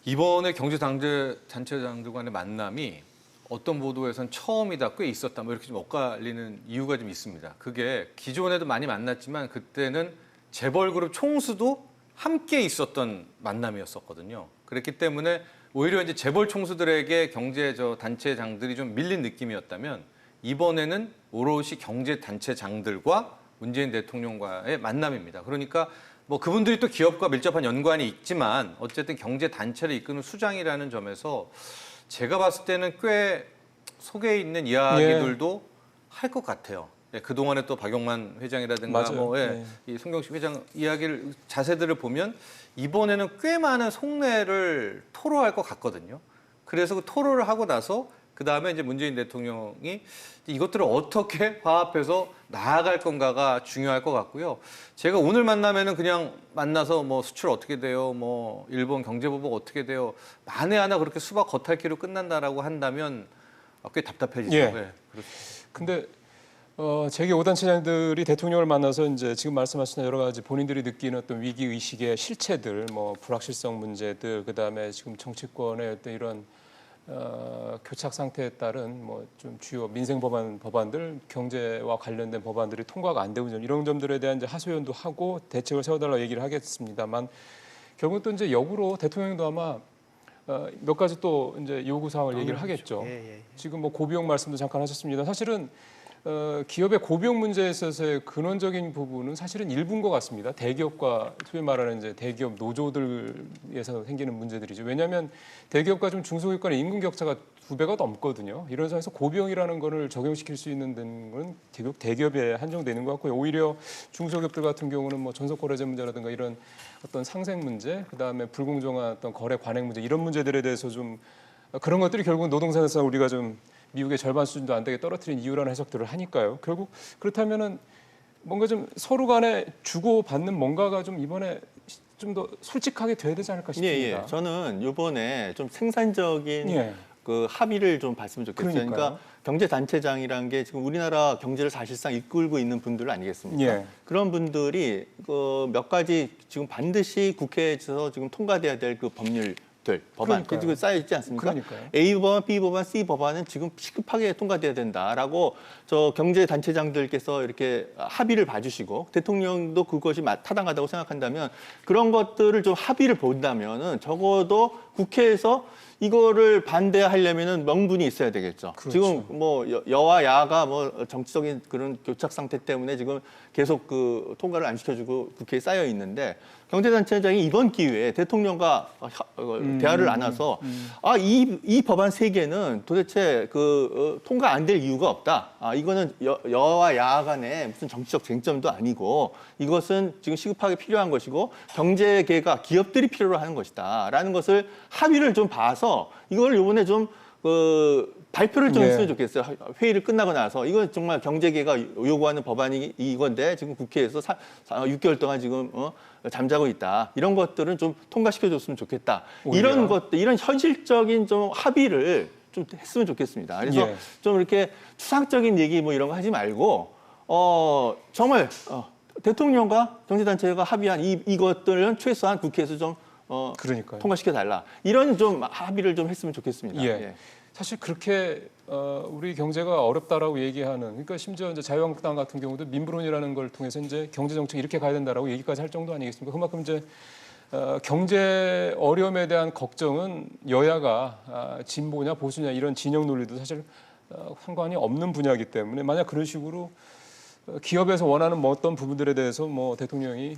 이번에 경제단체장들 간의 만남이 어떤 보도에서는 처음이다, 꽤 있었다, 뭐 이렇게 좀 엇갈리는 이유가 좀 있습니다. 그게 기존에도 많이 만났지만 그때는 재벌그룹 총수도 함께 있었던 만남이었었거든요. 그렇기 때문에 오히려 이제 재벌 총수들에게 단체장들이 좀 밀린 느낌이었다면 이번에는 오롯이 경제단체장들과 문재인 대통령과의 만남입니다. 그러니까 뭐 그분들이 또 기업과 밀접한 연관이 있지만 어쨌든 경제 단체를 이끄는 수장이라는 점에서 제가 봤을 때는 꽤 속에 있는 이야기들도 할 것 같아요. 예, 그동안에 또 박용만 회장이라든가 맞아요. 뭐 예, 네. 이 송경식 회장 이야기를 자세들을 보면 이번에는 꽤 많은 속내를 토로할 것 같거든요. 그래서 그 토로를 하고 나서 그 다음에 이제 문재인 대통령이 이것들을 어떻게 화합해서 나아갈 건가가 중요할 것 같고요. 제가 오늘 만나면은 그냥 만나서 뭐 수출 어떻게 돼요, 뭐 일본 경제 보복 어떻게 돼요, 만에 하나 그렇게 수박 겉핥기로 끝난다라고 한다면 꽤 답답해지죠. 예. 네, 그렇습니다. 근데 재계 5단체장들이 대통령을 만나서 이제 지금 말씀하신 여러 가지 본인들이 느끼는 어떤 위기 의식의 실체들, 뭐 불확실성 문제들, 그다음에 지금 정치권의 어떤 이런 교착 상태에 따른 뭐 좀 주요 민생 법안들, 경제와 관련된 법안들이 통과가 안 되고 이런 점들에 대한 이제 하소연도 하고 대책을 세워달라고 얘기를 하겠습니다만 결국 또 이제 역으로 대통령도 아마 몇 가지 또 이제 요구 사항을 얘기를 하겠죠. 예. 지금 뭐 고비용 말씀도 잠깐 하셨습니다. 사실은 기업의 고비용 문제에 있어서의 근원적인 부분은 사실은 일부인 것 같습니다. 대기업과 소위 말하는 이제 대기업 노조들에서 생기는 문제들이죠. 왜냐하면 대기업과 좀 중소기업 간의 임금 격차가 2배가 넘거든요. 이런 상황에서 고비용이라는 거를 적용시킬 수 있는 데는 결국 대기업에 한정되는 것 같고요. 오히려 중소기업들 같은 경우는 뭐 전속거래제 문제라든가 이런 어떤 상생 문제, 그다음에 불공정한 어떤 거래 관행 문제 이런 문제들에 대해서 좀 그런 것들이 결국 노동산에서 우리가 좀 미국의 절반 수준도 안 되게 떨어뜨린 이유라는 해석들을 하니까요. 결국 그렇다면은 뭔가 좀 서로 간에 주고받는 뭔가가 좀 이번에 좀 더 솔직하게 돼야 되지 않을까 싶습니다. 저는 이번에 좀 생산적인 예. 그 합의를 좀 봤으면 좋겠어요. 그러니까요. 그러니까 경제단체장이라는 게 지금 우리나라 경제를 사실상 이끌고 있는 분들 아니겠습니까? 예. 그런 분들이 그 몇 가지 지금 반드시 국회에서 지금 통과돼야 될 그 법률들, 법안, 그러니까요. 지금 쌓여 있지 않습니까? 그러니까요. A 법안, B 법안, C 법안은 지금 시급하게 통과돼야 된다라고 저 경제단체장들께서 이렇게 합의를 봐주시고 대통령도 그것이 타당하다고 생각한다면 그런 것들을 좀 합의를 본다면은 적어도 국회에서 이거를 반대하려면은 명분이 있어야 되겠죠. 그렇죠. 지금 뭐 여와 야가 뭐 정치적인 그런 교착 상태 때문에 지금 계속 그 통과를 안 시켜주고 국회에 쌓여 있는데 경제단체장이 이번 기회에 대통령과 대화를 나눠서 이 법안 3개는 도대체 통과 안 될 이유가 없다. 이거는 여와 야 간에 무슨 정치적 쟁점도 아니고 이것은 지금 시급하게 필요한 것이고 경제계가 기업들이 필요로 하는 것이다라는 것을 합의를 좀 봐서 이걸 이번에 좀 발표를 좀 했으면 좋겠어요. 회의를 끝나고 나서 이건 정말 경제계가 요구하는 법안이 이건데 지금 국회에서 6개월 동안 지금 잠자고 있다. 이런 것들은 좀 통과시켜줬으면 좋겠다. 오히려. 이런 것들, 이런 현실적인 좀 합의를 좀 했으면 좋겠습니다. 그래서 좀 이렇게 추상적인 얘기 뭐 이런 거 하지 말고 정말 대통령과 경제단체가 합의한 이것들은 최소한 국회에서 좀 그러니까요. 통과시켜 달라. 이런 좀 합의를 좀 했으면 좋겠습니다. 예. 사실 그렇게 우리 경제가 어렵다라고 얘기하는, 그러니까 심지어 이제 자유한국당 같은 경우도 민부론이라는 걸 통해서 이제 경제 정책 이렇게 가야 된다라고 얘기까지 할 정도 아니겠습니까? 그만큼 이제 경제 어려움에 대한 걱정은 여야가 진보냐 보수냐 이런 진영 논리도 사실 상관이 없는 분야이기 때문에 만약 그런 식으로 기업에서 원하는 뭐 어떤 부분들에 대해서 뭐 대통령이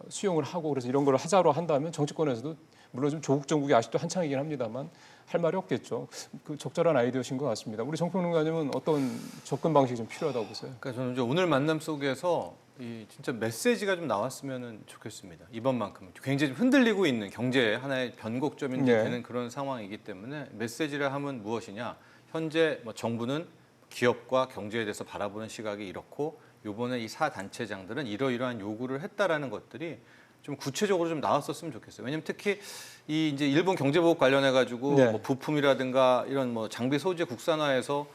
수용을 하고 그래서 이런 걸 하자로 한다면 정치권에서도 물론 좀 조국 정국이 아직도 한창이긴 합니다만 할 말이 없겠죠. 그 적절한 아이디어신 것 같습니다. 우리 정평론가님은 어떤 접근 방식이 좀 필요하다고 보세요? 그러니까 저는 이제 오늘 만남 속에서 이 진짜 메시지가 좀 나왔으면 좋겠습니다. 이번만큼은 굉장히 좀 흔들리고 있는 경제의 하나의 변곡점이 되는 그런 상황이기 때문에 메시지를 하면 무엇이냐? 현재 뭐 정부는 기업과 경제에 대해서 바라보는 시각이 이렇고 이번에 이 4단체장들은 이러이러한 요구를 했다라는 것들이 좀 구체적으로 좀 나왔었으면 좋겠어요. 왜냐하면 특히 이 이제 일본 경제보복 관련해 가지고 뭐 부품이라든가 이런 뭐 장비 소재 국산화해서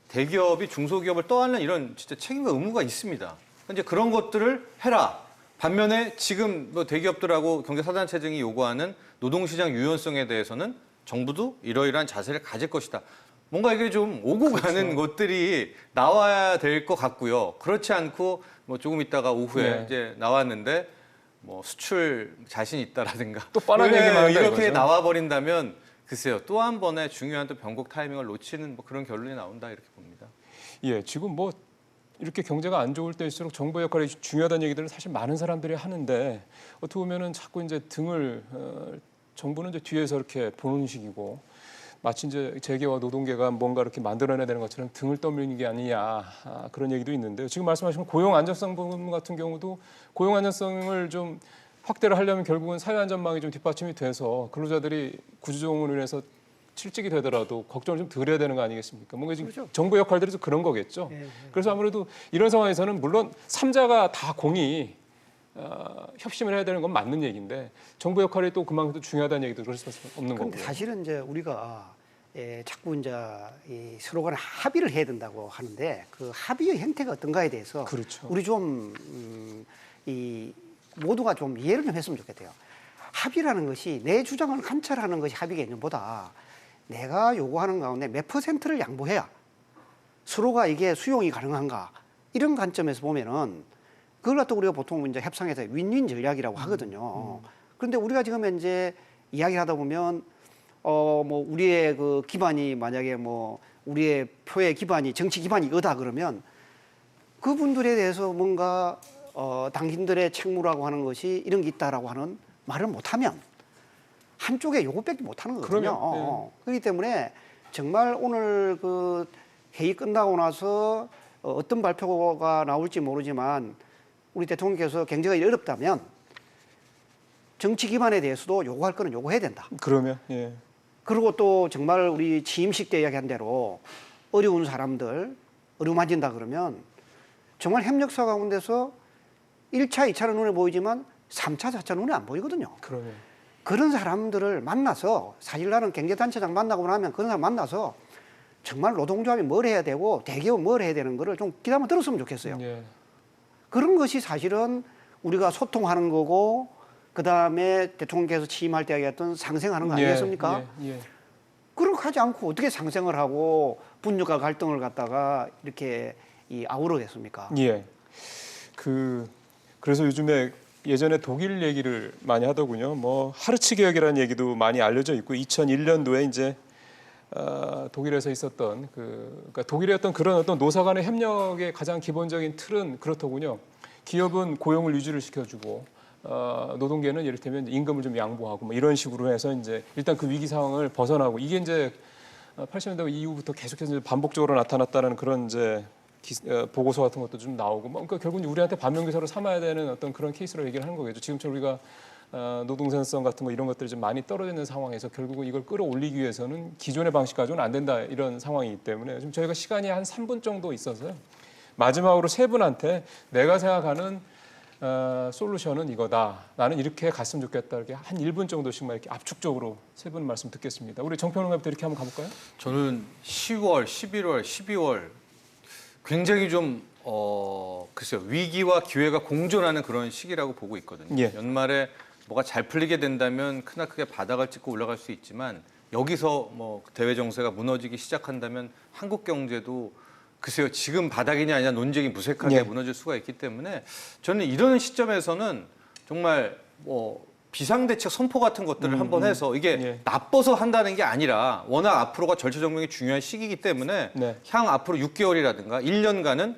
대기업이 중소기업을 떠안는 이런 진짜 책임과 의무가 있습니다. 이제 그런 것들을 해라. 반면에 지금 뭐 대기업들하고 경제 4단체장이 요구하는 노동시장 유연성에 대해서는 정부도 이러이러한 자세를 가질 것이다. 뭔가 이게 좀 오고 가는 것들이 나와야 될 것 같고요. 그렇지 않고 뭐 조금 있다가 오후에 이제 나왔는데 뭐 수출 자신 있다라든가 또 뻔한 얘기만 한다 이렇게 이거죠. 나와 버린다면 글쎄요 또 한 번의 중요한 또 변곡 타이밍을 놓치는 뭐 그런 결론이 나온다 이렇게 봅니다. 예, 지금 뭐 이렇게 경제가 안 좋을 때일수록 정부의 역할이 중요하다는 얘기들을 사실 많은 사람들이 하는데 어떻게 보면은 자꾸 이제 등을 정부는 이제 뒤에서 이렇게 보는 식이고 마치 이제 재계와 노동계가 뭔가 이렇게 만들어내야 되는 것처럼 등을 떠밀리는 게 아니냐 그런 얘기도 있는데요. 지금 말씀하신 고용 안정성 부분 같은 경우도 고용 안정성을 좀 확대를 하려면 결국은 사회 안전망이 좀 뒷받침이 돼서 근로자들이 구조조정으로 인해서 실직이 되더라도 걱정을 좀 덜 해야 되는 거 아니겠습니까? 뭔가 지금 그렇죠. 정부 역할들이 그런 거겠죠. 예, 예. 그래서 아무래도 이런 상황에서는 물론 삼자가 다 공히 협심을 해야 되는 건 맞는 얘기인데 정부 역할이 또 그만큼 또 중요하다는 얘기도 그럴 수밖에 없는 그런데 거고요. 사실은 이제 우리가 자꾸 이제 서로 간에 합의를 해야 된다고 하는데 그 합의의 형태가 어떤가에 대해서 그렇죠. 우리 좀 모두가 좀 이해를 좀 했으면 좋겠대요. 합의라는 것이 내 주장을 관철하는 것이 합의 개념보다 내가 요구하는 가운데 몇 %를 양보해야 서로가 이게 수용이 가능한가 이런 관점에서 보면은 그걸 갖다 우리가 보통 이제 협상에서 윈윈 전략이라고 하거든요. 그런데 우리가 지금 현재 이야기를 하다 보면 뭐 우리의 그 기반이 만약에 뭐 우리의 표의 기반이 정치 기반이 이거다 그러면 그분들에 대해서 뭔가 당신들의 책무라고 하는 것이 이런 게 있다라고 하는 말을 못하면 한쪽에 요것밖에 못하는 거거든요. 그러면, 그렇기 때문에 정말 오늘 그 회의 끝나고 나서 어떤 발표가 나올지 모르지만 우리 대통령께서 경제가 어렵다면 정치 기반에 대해서도 요구할 거는 요구해야 된다. 그러면 예. 그리고 또 정말 우리 취임식 때 이야기한 대로 어려운 사람들 어루만진다 그러면 정말 협력사 가운데서 1차, 2차는 눈에 보이지만 3차, 4차 눈에 안 보이거든요. 그러면 그런 사람들을 만나서 사실 나는 경제단체장 만나고 나면 그런 사람 만나서 정말 노동조합이 뭘 해야 되고 대기업은 뭘 해야 되는 거를 좀 귀담아 들었으면 좋겠어요. 예. 그런 것이 사실은 우리가 소통하는 거고 그다음에 대통령께서 취임할 때 얘기했던 상생하는 거 아니겠습니까? 예. 그렇게 하지 않고 어떻게 상생을 하고 분열과 갈등을 갖다가 이렇게 아우러냈습니까? 예. 그래서 요즘에 예전에 독일 얘기를 많이 하더군요. 뭐 하르츠 개혁이라는 얘기도 많이 알려져 있고 2001년도에 이제 독일에서 있었던 그러니까 독일의 어떤 그런 어떤 노사 간의 협력의 가장 기본적인 틀은 그렇더군요. 기업은 고용을 유지를 시켜주고 노동계는 이를테면 임금을 좀 양보하고 뭐 이런 식으로 해서 이제 일단 그 위기 상황을 벗어나고 이게 이제 80년대 이후부터 계속해서 이제 반복적으로 나타났다는 그런 이제 보고서 같은 것도 좀 나오고 뭐 그러니까 결국은 우리한테 반면교사로 삼아야 되는 어떤 그런 케이스로 얘기를 하는 거겠죠. 지금처럼 우리가 노동생산성 같은 거 이런 것들이 좀 많이 떨어져 있는 상황에서 결국은 이걸 끌어올리기 위해서는 기존의 방식 가지고는 안 된다 이런 상황이기 때문에 지금 저희가 시간이 한 3분 정도 있어서요. 마지막으로 세 분한테 내가 생각하는 솔루션은 이거다. 나는 이렇게 갔으면 좋겠다. 이렇게 한 1분 정도씩만 이렇게 압축적으로 세 분 말씀 듣겠습니다. 우리 정평론가부터 이렇게 한번 가볼까요? 저는 10월, 11월, 12월 굉장히 좀 글쎄요 위기와 기회가 공존하는 그런 시기라고 보고 있거든요. 예. 연말에 뭐가 잘 풀리게 된다면 크나크게 바닥을 찍고 올라갈 수 있지만 여기서 뭐 대외 정세가 무너지기 시작한다면 한국 경제도 글쎄요 지금 바닥이냐 아니냐 논쟁이 무색하게 예. 무너질 수가 있기 때문에 저는 이런 시점에서는 정말 뭐 비상대책 선포 같은 것들을 한번 해서 이게 예. 나빠서 한다는 게 아니라 워낙 앞으로가 절차정명이 중요한 시기이기 때문에 네. 향 앞으로 6개월이라든가 1년간은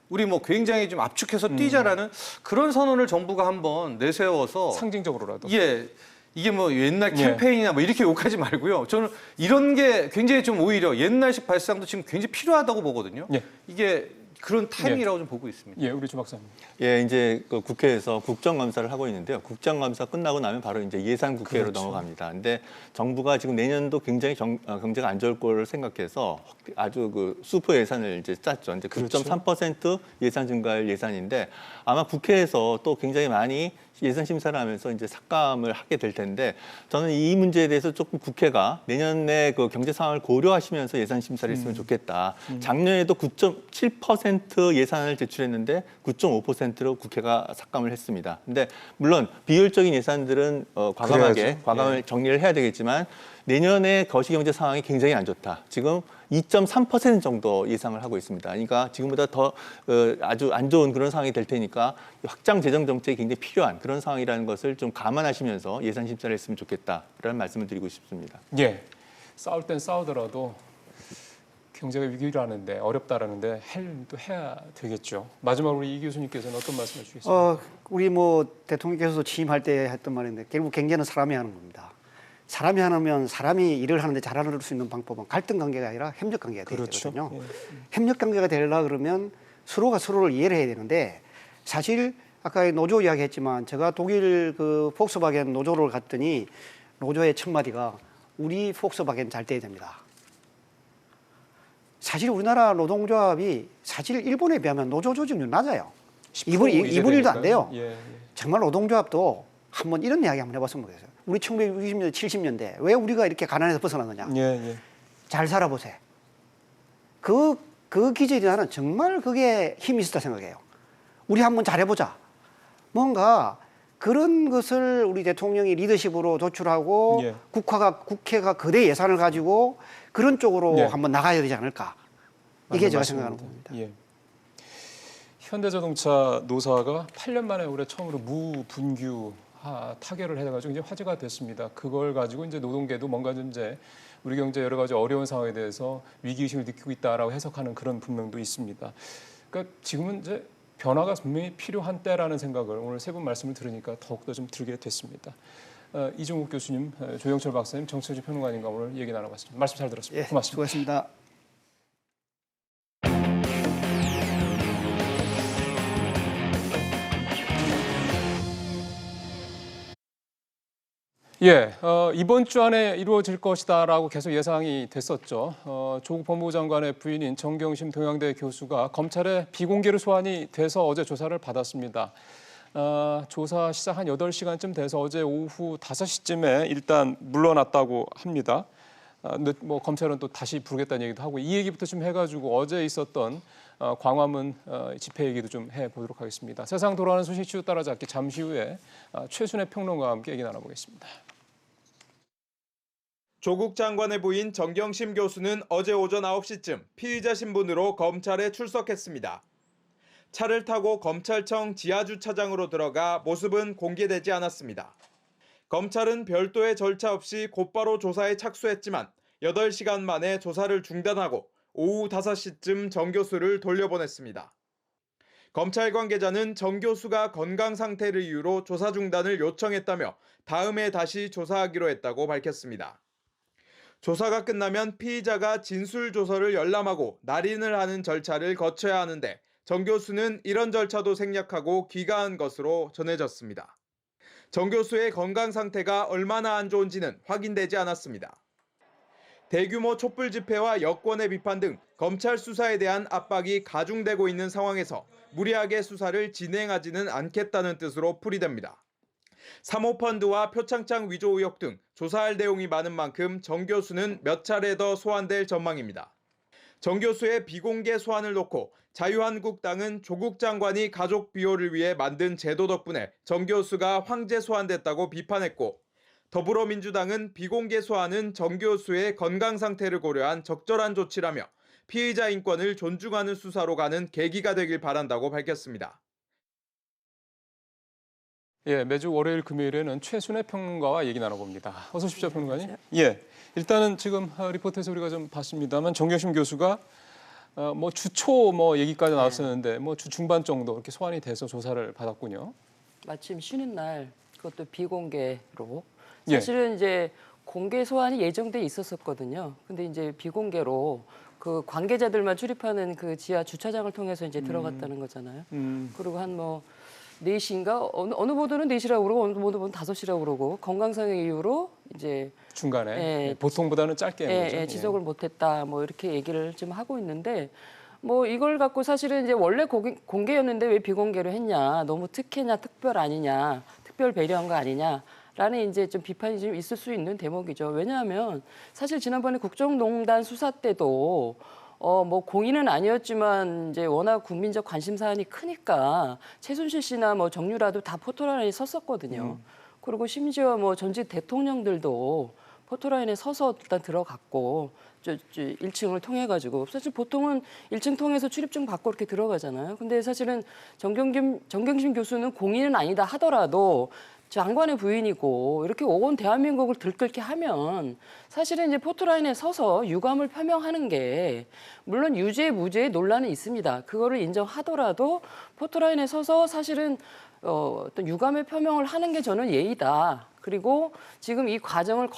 우리 뭐 굉장히 좀 압축해서 뛰자라는 그런 선언을 정부가 한번 내세워서 상징적으로라도. 이게 뭐 옛날 예. 캠페인이나 뭐 이렇게 욕하지 말고요. 저는 이런 게 굉장히 좀 오히려 옛날식 발상도 지금 굉장히 필요하다고 보거든요. 예. 이게 그런 타이밍이라고 좀 보고 있습니다. 예, 우리 주 박사님. 예, 이제 그 국회에서 국정감사를 하고 있는데요. 국정감사 끝나고 나면 바로 이제 예산국회로 그렇죠. 넘어갑니다. 근데 정부가 지금 내년도 굉장히 경제가 안 좋을 거를 생각해서 아주 그 슈퍼 예산을 이제 짰죠. 이제 그렇죠. 9.3% 예산 증가할 예산인데 아마 국회에서 또 굉장히 많이 예산 심사를 하면서 이제 삭감을 하게 될 텐데 저는 이 문제에 대해서 조금 국회가 내년에 그 경제 상황을 고려하시면서 예산 심사를 했으면 좋겠다. 작년에도 9.7% 예산을 제출했는데 9.5%로 국회가 삭감을 했습니다. 근데 물론 비효율적인 예산들은 과감하게 과감을 정리를 해야 되겠지만 내년에 거시경제 상황이 굉장히 안 좋다. 지금 2.3% 정도 예상을 하고 있습니다. 그러니까 지금보다 더 아주 안 좋은 그런 상황이 될 테니까 확장 재정 정책이 굉장히 필요한 그런 상황이라는 것을 좀 감안하시면서 예산 심사를 했으면 좋겠다라는 말씀을 드리고 싶습니다. 예. 싸울 땐 싸우더라도 경제가 위기라는데 어렵다라는데 또 해야 되겠죠. 마지막으로 이 교수님께서는 어떤 말씀을 주시겠습니까? 우리 뭐 대통령께서도 취임할 때 했던 말인데 결국 경제는 사람이 하는 겁니다. 사람이 하면 사람이 일을 하는데 잘할 수 있는 방법은 갈등 관계가 아니라 협력 관계가 되어야 그렇죠. 되거든요. 예. 협력 관계가 되려고 그러면 서로가 서로를 이해를 해야 되는데 사실 아까 노조 이야기했지만 제가 독일 그 폭스바겐 노조를 갔더니 노조의 첫 마디가 우리 폭스바겐 잘 돼야 됩니다. 사실 우리나라 노동조합이 사실 일본에 비하면 노조 조직률 낮아요. 2분의 1도 안 돼요. 예. 정말 노동조합도 한번 이런 이야기 한번 해봤으면 좋겠어요. 우리 1960년대, 70년대 왜 우리가 이렇게 가난에서 벗어나느냐. 예. 잘 살아보세요. 그 기질이 나는 정말 그게 힘이 있었다 생각해요. 우리 한번 잘해보자. 뭔가 그런 것을 우리 대통령이 리더십으로 도출하고 예. 국회가 거대 예산을 가지고 그런 쪽으로 예. 한번 나가야 되지 않을까. 이게 맞는 제가 말씀입니다. 생각하는 겁니다. 예. 현대자동차 노사가 8년 만에 올해 처음으로 무분규 타결을 해가지고 이제 화제가 됐습니다. 그걸 가지고 이제 노동계도 뭔가 좀 이제 우리 경제 여러 가지 어려운 상황에 대해서 위기의식을 느끼고 있다라고 해석하는 그런 분명도 있습니다. 그러니까 지금은 이제 변화가 분명히 필요한 때라는 생각을 오늘 세 분 말씀을 들으니까 더욱더 좀 들게 됐습니다. 이종욱 교수님, 조영철 박사님, 정치적 평론가님과 오늘 얘기 나눠봤습니다. 말씀 잘 들었습니다. 예, 고맙습니다. 수고하셨습니다. 예, 이번 주 안에 이루어질 것이다라고 계속 예상이 됐었죠. 조국 법무부 장관의 부인인 정경심 동양대 교수가 검찰에 비공개로 소환이 돼서 어제 조사를 받았습니다. 조사 시작 한 8시간쯤 돼서 어제 오후 5시쯤에 일단 물러났다고 합니다. 근데 뭐 검찰은 또 다시 부르겠다는 얘기도 하고 이 얘기부터 좀 해가지고 어제 있었던 광화문 집회 얘기도 좀 해보도록 하겠습니다. 세상 돌아가는 소식 이슈 따라잡기 잠시 후에 최순애 평론가와 함께 얘기 나눠보겠습니다. 조국 장관의 부인 정경심 교수는 어제 오전 9시쯤 피의자 신분으로 검찰에 출석했습니다. 차를 타고 검찰청 지하주차장으로 들어가 모습은 공개되지 않았습니다. 검찰은 별도의 절차 없이 곧바로 조사에 착수했지만 8시간 만에 조사를 중단하고 오후 5시쯤 정 교수를 돌려보냈습니다. 검찰 관계자는 정 교수가 건강 상태를 이유로 조사 중단을 요청했다며 다음에 다시 조사하기로 했다고 밝혔습니다. 조사가 끝나면 피의자가 진술조서를 열람하고 날인을 하는 절차를 거쳐야 하는데 정 교수는 이런 절차도 생략하고 귀가한 것으로 전해졌습니다. 정 교수의 건강 상태가 얼마나 안 좋은지는 확인되지 않았습니다. 대규모 촛불 집회와 여권의 비판 등 검찰 수사에 대한 압박이 가중되고 있는 상황에서 무리하게 수사를 진행하지는 않겠다는 뜻으로 풀이됩니다. 사모펀드와 표창장 위조 의혹 등 조사할 내용이 많은 만큼 정 교수는 몇 차례 더 소환될 전망입니다. 정 교수의 비공개 소환을 놓고 자유한국당은 조국 장관이 가족 비호를 위해 만든 제도 덕분에 정 교수가 황제 소환됐다고 비판했고 더불어민주당은 비공개 소환은 정 교수의 건강 상태를 고려한 적절한 조치라며 피의자 인권을 존중하는 수사로 가는 계기가 되길 바란다고 밝혔습니다. 예, 매주 월요일 금요일에는 최순애 평론가와 얘기 나눠봅니다. 어서 오십시오, 평론가님. 예, 일단은 지금 리포트에서 우리가 좀 봤습니다만 정경심 교수가 뭐 주초 뭐 얘기까지 나왔었는데 뭐 주 중반 정도 이렇게 소환이 돼서 조사를 받았군요. 마침 쉬는 날 그것도 비공개로 예. 사실은 이제 공개 소환이 예정돼 있었었거든요. 근데 이제 비공개로 그 관계자들만 출입하는 그 지하 주차장을 통해서 이제 들어갔다는 거잖아요. 그리고 한 뭐 4시인가 어느 보도는 4시라고 그러고 어느 보도는 5시라고 그러고 건강상의 이유로 이제 중간에 예, 보통보다는 짧게 한 거죠. 지속을 못했다 뭐 이렇게 얘기를 좀 하고 있는데 뭐 이걸 갖고 사실은 이제 원래 공개였는데 왜 비공개로 했냐 너무 특혜냐 특별 아니냐 특별 배려한 거 아니냐라는 이제 좀 비판이 좀 있을 수 있는 대목이죠. 왜냐하면 사실 지난번에 국정농단 수사 때도 뭐 공인은 아니었지만 이제 워낙 국민적 관심 사안이 크니까 최순실 씨나 뭐 정유라도 다 포토라인에 섰었거든요. 그리고 심지어 뭐 전직 대통령들도 포토라인에 서서 일단 들어갔고 1층을 통해 가지고 사실 보통은 1층 통해서 출입증 받고 이렇게 들어가잖아요. 근데 사실은 정경심 교수는 공인은 아니다 하더라도 장관의 부인이고 이렇게 온 대한민국을 들끓게 하면 사실은 이제 포토라인에 서서 유감을 표명하는 게 물론 유죄 무죄의 논란은 있습니다. 그거를 인정하더라도 포토라인에 서서 사실은 어떤 유감의 표명을 하는 게 저는 예의다. 그리고 지금 이 과정을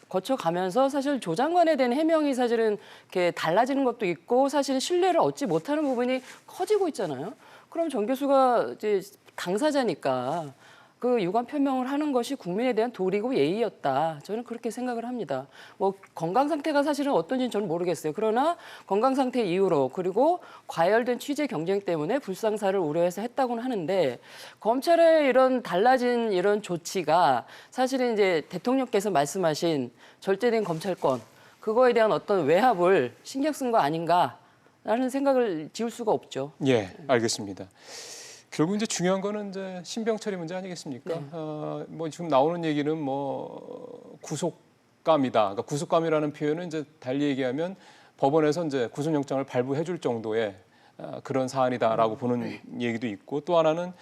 거쳐가면서 사실 조 장관에 대한 해명이 사실은 이렇게 달라지는 것도 있고 사실 신뢰를 얻지 못하는 부분이 커지고 있잖아요. 그럼 정 교수가 이제 당사자니까 그 유감 표명을 하는 것이 국민에 대한 도리고 예의였다. 저는 그렇게 생각을 합니다. 뭐 건강 상태가 사실은 어떤지는 저는 모르겠어요. 그러나 건강 상태 이유로 그리고 과열된 취재 경쟁 때문에 불상사를 우려해서 했다고는 하는데 검찰의 이런 달라진 이런 조치가 사실은 이제 대통령께서 말씀하신 절제된 검찰권 그거에 대한 어떤 외압을 신경 쓴 거 아닌가라는 생각을 지울 수가 없죠. 예, 알겠습니다. 결국 이제 중요한 거는 이제 신병 처리 문제 아니겠습니까? 네. 뭐 지금 나오는 얘기는 뭐 구속감이다. 그러니까 구속감이라는 표현은 이제 달리 얘기하면 법원에서 이제 구속영장을 발부해줄 정도의 그런 사안이다라고 보는 얘기도 있고 또 하나는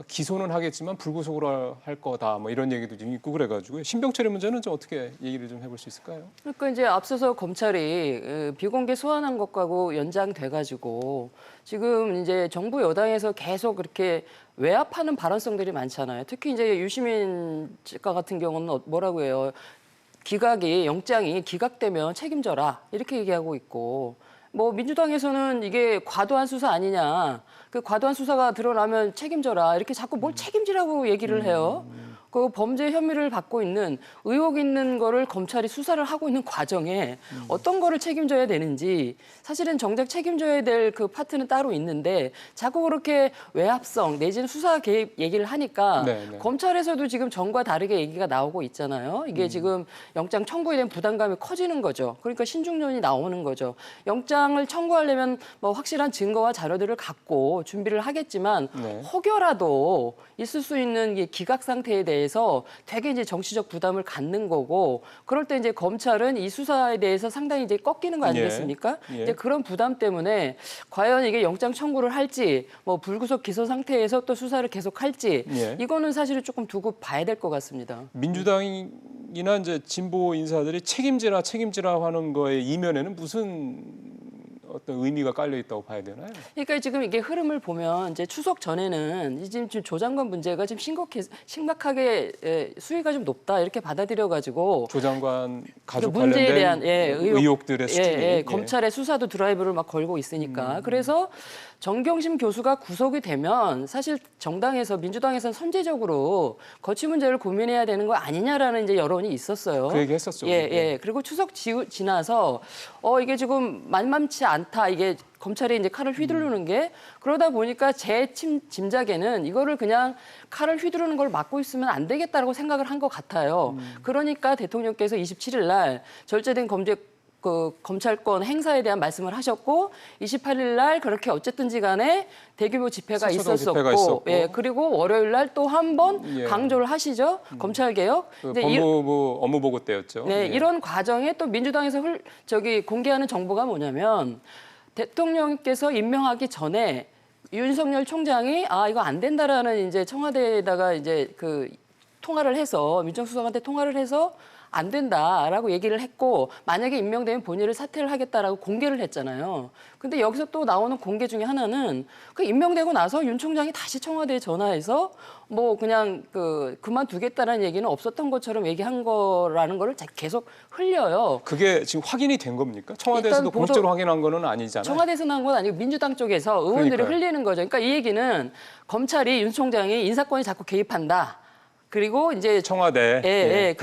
기소는 하겠지만 불구속으로 할 거다. 뭐 이런 얘기도 좀 있고 그래가지고 신병 처리 문제는 좀 어떻게 얘기를 좀 해볼 수 있을까요? 그러니까 이제 앞서서 검찰이 비공개 소환한 것하고 연장돼가지고 지금 이제 정부 여당에서 계속 그렇게 외압하는 발언성들이 많잖아요. 특히 이제 유시민 작가 같은 경우는 뭐라고 해요? 영장이 기각되면 책임져라 이렇게 얘기하고 있고 뭐 민주당에서는 이게 과도한 수사 아니냐. 그 과도한 수사가 드러나면 책임져라. 이렇게 자꾸 뭘 책임지라고 얘기를 해요. 그 범죄 혐의를 받고 있는 의혹 있는 거를 검찰이 수사를 하고 있는 과정에 어떤 거를 책임져야 되는지 사실은 정작 책임져야 될 그 파트는 따로 있는데 자꾸 그렇게 외압성 내지는 수사 개입 얘기를 하니까 검찰에서도 지금 전과 다르게 얘기가 나오고 있잖아요. 이게 지금 영장 청구에 대한 부담감이 커지는 거죠. 그러니까 신중론이 나오는 거죠. 영장을 청구하려면 뭐 확실한 증거와 자료들을 갖고 준비를 하겠지만 혹여라도 있을 수 있는 이 기각 상태에 대해서 되게 이제 정치적 부담을 갖는 거고 그럴 때 이제 검찰은 이 수사에 대해서 상당히 이제 꺾이는 거 아니겠습니까? 이제 그런 부담 때문에 과연 이게 영장 청구를 할지 뭐 불구속 기소 상태에서 또 수사를 계속 할지 이거는 사실은 조금 두고 봐야 될 것 같습니다. 민주당이나 이제 진보 인사들이 책임지라 하는 거에 이면에는 무슨 어떤 의미가 깔려 있다고 봐야 되나요? 그러니까 지금 이게 흐름을 보면 이제 추석 전에는 지금 조 장관 문제가 좀 심각하게 수위가 좀 높다 이렇게 받아들여가지고 조 장관 가족 그 문제에 관련된 대한 의혹들의 수준이 검찰의 수사도 드라이브를 막 걸고 있으니까 그래서 정경심 교수가 구속이 되면 사실 정당에서 민주당에서는 선제적으로 거취 문제를 고민해야 되는 거 아니냐라는 이제 여론이 있었어요. 그 얘기 했었죠. 그리고 추석 지나서 이게 지금 만만치 않다. 이게 검찰이 이제 칼을 휘두르는 게 그러다 보니까 제 짐작에는 이거를 그냥 칼을 휘두르는 걸 막고 있으면 안 되겠다라고 생각을 한 것 같아요. 그러니까 대통령께서 27일 날 절제된 검찰권 행사에 대한 말씀을 하셨고 28일 날 그렇게 어쨌든지 간에 대규모 집회가 있었었고 그리고 월요일 날 또 한 번 강조를 하시죠. 검찰 개혁. 법무부 업무보고 때였죠. 이런 과정에 또 민주당에서 공개하는 정보가 뭐냐면 대통령께서 임명하기 전에 윤석열 총장이 이거 안 된다라는 이제 청와대에다가 이제 그 통화를 해서 민정수석한테 통화를 해서 안 된다라고 얘기를 했고 만약에 임명되면 본인을 사퇴를 하겠다라고 공개를 했잖아요. 근데 여기서 또 나오는 공개 중에 하나는 그 임명되고 나서 윤 총장이 다시 청와대에 전화해서 뭐 그냥 그만두겠다는 얘기는 없었던 것처럼 얘기한 거라는 거를 계속 흘려요. 그게 지금 확인이 된 겁니까? 청와대에서도 공식적으로 확인한 거는 아니잖아요. 청와대에서 나온 건 아니고 민주당 쪽에서 의원들이 흘리는 거죠. 그러니까 이 얘기는 검찰이 윤 총장이 인사권에 자꾸 개입한다. 그리고 이제 청와대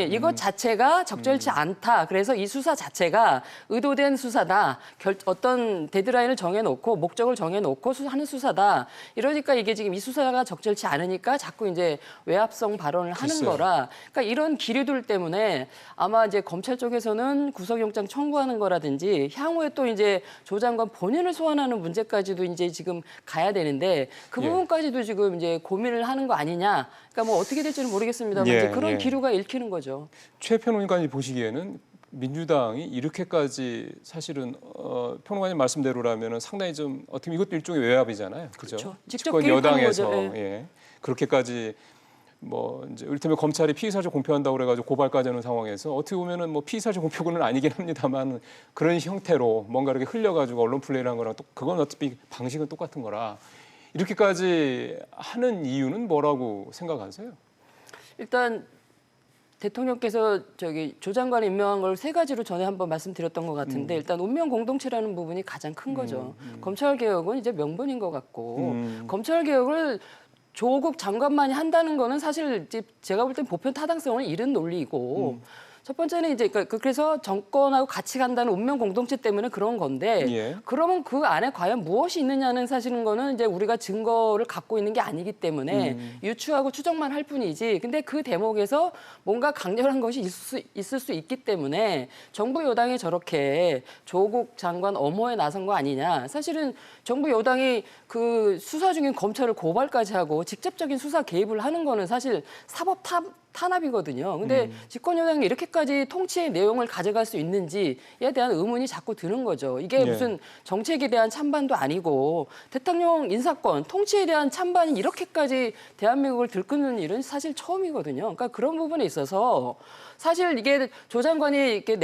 이거 자체가 적절치 않다. 그래서 이 수사 자체가 의도된 수사다. 어떤 데드라인을 정해놓고 목적을 정해놓고 하는 수사다. 이러니까 이게 지금 이 수사가 적절치 않으니까 자꾸 이제 외압성 발언을 하는 거라. 그러니까 이런 기류들 때문에 아마 이제 검찰 쪽에서는 구속영장 청구하는 거라든지 향후에 또 이제 조 장관 본인을 소환하는 문제까지도 이제 지금 가야 되는데 그 부분까지도 지금 이제 고민을 하는 거 아니냐. 그러니까 뭐 어떻게 될지는 모르겠습니다만 이제 그런 기류가 읽히는 거죠. 최 평론가님 보시기에는 민주당이 이렇게까지 사실은 평론가님 말씀대로라면 상당히 좀 어떻게 이것도 일종의 외압이잖아요, 그죠? 직접 집권 개입하는 여당에서 거죠. 그렇게까지 뭐 이제 이를테면 검찰이 피의사실 공표한다고 그래가지고 고발까지 하는 상황에서 어떻게 보면은 뭐 피의사실 공표는 아니긴 합니다만 그런 형태로 뭔가 이렇게 흘려가지고 언론 플레이를 한 거랑 또 그건 어차피 방식은 똑같은 거라 이렇게까지 하는 이유는 뭐라고 생각하세요? 일단 대통령께서 조 장관을 임명한 걸 세 가지로 전에 한번 말씀드렸던 것 같은데 일단 운명 공동체라는 부분이 가장 큰 거죠. 검찰 개혁은 이제 명분인 것 같고 검찰 개혁을 조국 장관만이 한다는 거는 사실 이제 제가 볼 땐 보편 타당성을 잃은 논리이고 첫 번째는 이제 그래서 정권하고 같이 간다는 운명 공동체 때문에 그런 건데 예. 그러면 그 안에 과연 무엇이 있느냐는 사실은 거는 이제 우리가 증거를 갖고 있는 게 아니기 때문에 유추하고 추정만 할 뿐이지. 근데 그 대목에서 뭔가 강렬한 것이 있을 수 있기 때문에 정부 여당이 저렇게 조국 장관 엄호에 나선 거 아니냐. 사실은 정부 여당이 그 수사 중인 검찰을 고발까지 하고 직접적인 수사 개입을 하는 거는 사실 사법 탄압이거든요. 근데 집권 여당이 이렇게까지 통치의 내용을 가져갈 수 있는지에 대한 의문이 자꾸 드는 거죠. 이게 무슨 정책에 대한 찬반도 아니고 대통령 인사권, 통치에 대한 찬반이 이렇게까지 대한민국을 들끓는 일은 사실 처음이거든요. 그러니까 그런 부분에 있어서 사실 이게 조 장관이 이렇게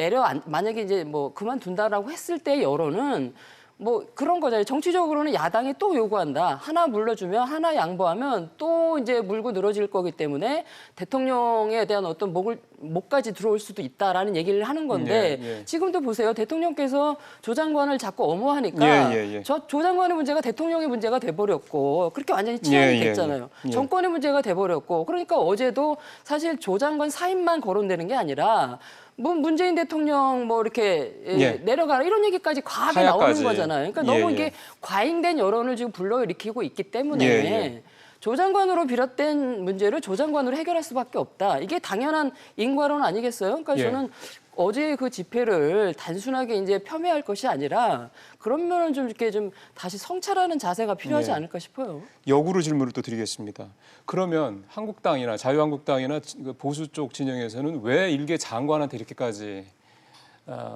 만약에 이제 뭐 그만둔다라고 했을 때 여론은 뭐 그런 거잖아요. 정치적으로는 야당이 또 요구한다. 하나 물러주면 하나 양보하면 또 이제 물고 늘어질 거기 때문에 대통령에 대한 어떤 목까지 들어올 수도 있다라는 얘기를 하는 건데 지금도 보세요. 대통령께서 조 장관을 자꾸 엄호하니까 조 장관의 문제가 대통령의 문제가 돼버렸고 그렇게 완전히 치환이 됐잖아요. 정권의 문제가 돼버렸고 그러니까 어제도 사실 조 장관 사임만 거론되는 게 아니라 문재인 대통령 뭐 이렇게 내려가라 이런 얘기까지 과하게 나오는 거잖아요. 그러니까 너무 이게 과잉된 여론을 지금 불러일으키고 있기 때문에 조 장관으로 비롯된 문제를 조 장관으로 해결할 수밖에 없다. 이게 당연한 인과론 아니겠어요? 그러니까 저는 어제 그 집회를 단순하게 이제 폄훼할 것이 아니라 그런 면은 좀 이렇게 좀 다시 성찰하는 자세가 필요하지 않을까 싶어요. 역으로 질문을 또 드리겠습니다. 그러면 한국당이나 자유한국당이나 보수 쪽 진영에서는 왜 일개 장관한테 이렇게까지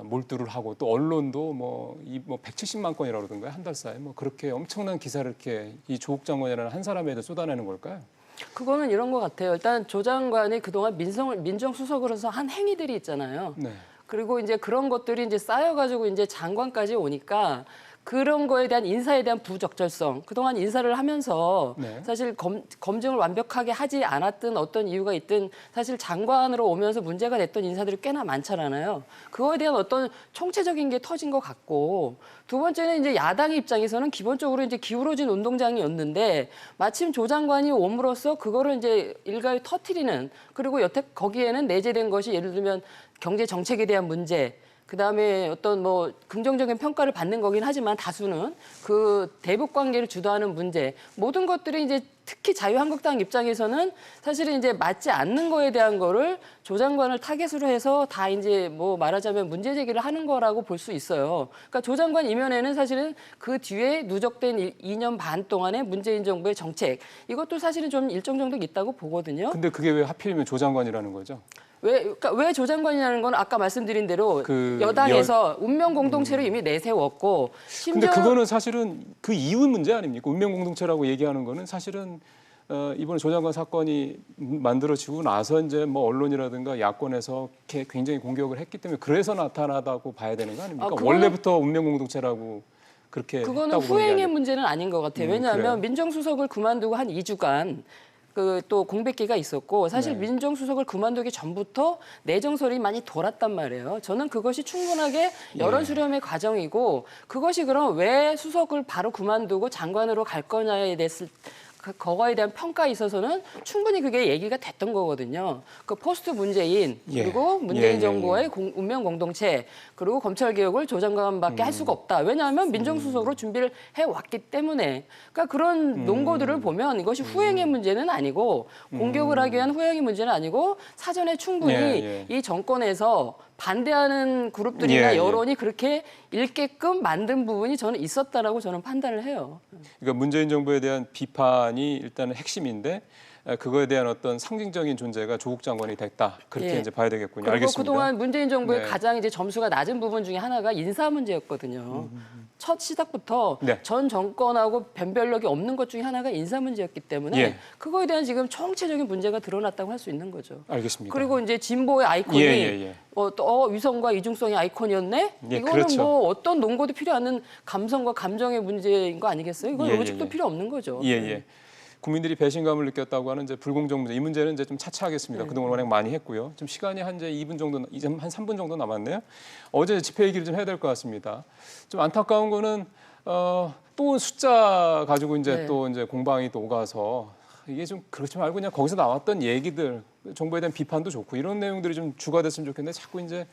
몰두를 하고 또 언론도 뭐 170만 건이라고 그러던가요? 한 달 사이에 뭐 그렇게 엄청난 기사를 이렇게 이 조국 장관이라는 한 사람에 대해 쏟아내는 걸까요? 그거는 이런 것 같아요. 일단 조 장관이 그동안 민정수석으로서 한 행위들이 있잖아요. 그리고 이제 그런 것들이 이제 쌓여가지고 이제 장관까지 오니까 그런 거에 대한 인사에 대한 부적절성, 그동안 인사를 하면서 사실 검증을 완벽하게 하지 않았던 어떤 이유가 있든 사실 장관으로 오면서 문제가 됐던 인사들이 꽤나 많잖아요. 그거에 대한 어떤 총체적인 게 터진 것 같고 두 번째는 이제 야당 입장에서는 기본적으로 이제 기울어진 운동장이었는데 마침 조 장관이 옴으로써 그거를 이제 일가에 터트리는 그리고 여태 거기에는 내재된 것이 예를 들면 경제 정책에 대한 문제 그다음에 어떤 뭐 긍정적인 평가를 받는 거긴 하지만 다수는 그 대북 관계를 주도하는 문제 모든 것들이 이제 특히 자유한국당 입장에서는 사실은 이제 맞지 않는 거에 대한 거를 조 장관을 타겟으로 해서 다 이제 뭐 말하자면 문제 제기를 하는 거라고 볼 수 있어요. 그러니까 조 장관 이면에는 사실은 그 뒤에 누적된 2년 반 동안의 문재인 정부의 정책 이것도 사실은 좀 일정 정도 있다고 보거든요. 근데 그게 왜 하필이면 조 장관이라는 거죠? 그러니까 왜 조 장관이라는 건 아까 말씀드린 대로 여당에서 운명 공동체를 이미 내세웠고 심지어 근데 그거는 사실은 그 이후 문제 아닙니까? 운명 공동체라고 얘기하는 거는 사실은 이번에 조 장관 사건이 만들어지고 나서 이제 뭐 언론이라든가 야권에서 굉장히 공격을 했기 때문에 그래서 나타나다고 봐야 되는 거 아닙니까? 원래부터 운명 공동체라고 그렇게 그거는 후행의 문제는 아닌 것 같아요. 왜냐하면 그래요? 민정수석을 그만두고 한 2주간 그 또 공백기가 있었고 사실 민정수석을 그만두기 전부터 내정설이 많이 돌았단 말이에요. 저는 그것이 충분하게 여론 수렴의 과정이고 그것이 그럼 왜 수석을 바로 그만두고 장관으로 갈 거냐에 대해서 그거에 대한 평가에 있어서는 충분히 그게 얘기가 됐던 거거든요. 그 포스트 문재인 그리고 문재인 정부의 운명 공동체 그리고 검찰 개혁을 조 장관밖에 할 수가 없다. 왜냐하면 민정수석으로 준비를 해왔기 때문에. 그러니까 그런 논거들을 보면 이것이 후행의 문제는 아니고 공격을 하기 위한 후행의 문제는 아니고 사전에 충분히 이 정권에서 반대하는 그룹들이나 여론이 그렇게 읽게끔 만든 부분이 저는 있었다라고 저는 판단을 해요. 그러니까 문재인 정부에 대한 비판이 일단은 핵심인데 그거에 대한 어떤 상징적인 존재가 조국 장관이 됐다. 그렇게 예. 이제 봐야 되겠군요. 그리고 알겠습니다. 그동안 문재인 정부의 네. 가장 이제 점수가 낮은 부분 중에 하나가 인사 문제였거든요. 첫 시작부터 네. 전 정권하고 변별력이 없는 것 중에 하나가 인사 문제였기 때문에 예. 그거에 대한 지금 총체적인 문제가 드러났다고 할 수 있는 거죠. 알겠습니다. 그리고 이제 진보의 아이콘이 예. 또 위성과 이중성의 아이콘이었네. 예, 이거는 그렇죠. 뭐 어떤 논거도 필요 않는 감성과 감정의 문제인 거 아니겠어요? 이건 예, 로직도 예. 필요 없는 거죠. 예. 국민들이 배신감을 느꼈다고 하는 이제 불공정 문제, 이 문제는 이제 좀 차치하겠습니다. 그동안 워낙 많이 했고요. 좀 시간이 한 이제 2분 정도, 이제 한 3분 정도 남았네요. 어제 집회 얘기를 좀 해야 될 것 같습니다. 좀 안타까운 거는 또 숫자 가지고 이제 네. 또 이제 공방이 또 오가서 이게 좀 그렇지 말고 그냥 거기서 나왔던 얘기들, 정부에 대한 비판도 좋고 이런 내용들이 좀 주가 됐으면 좋겠는데 자꾸 이제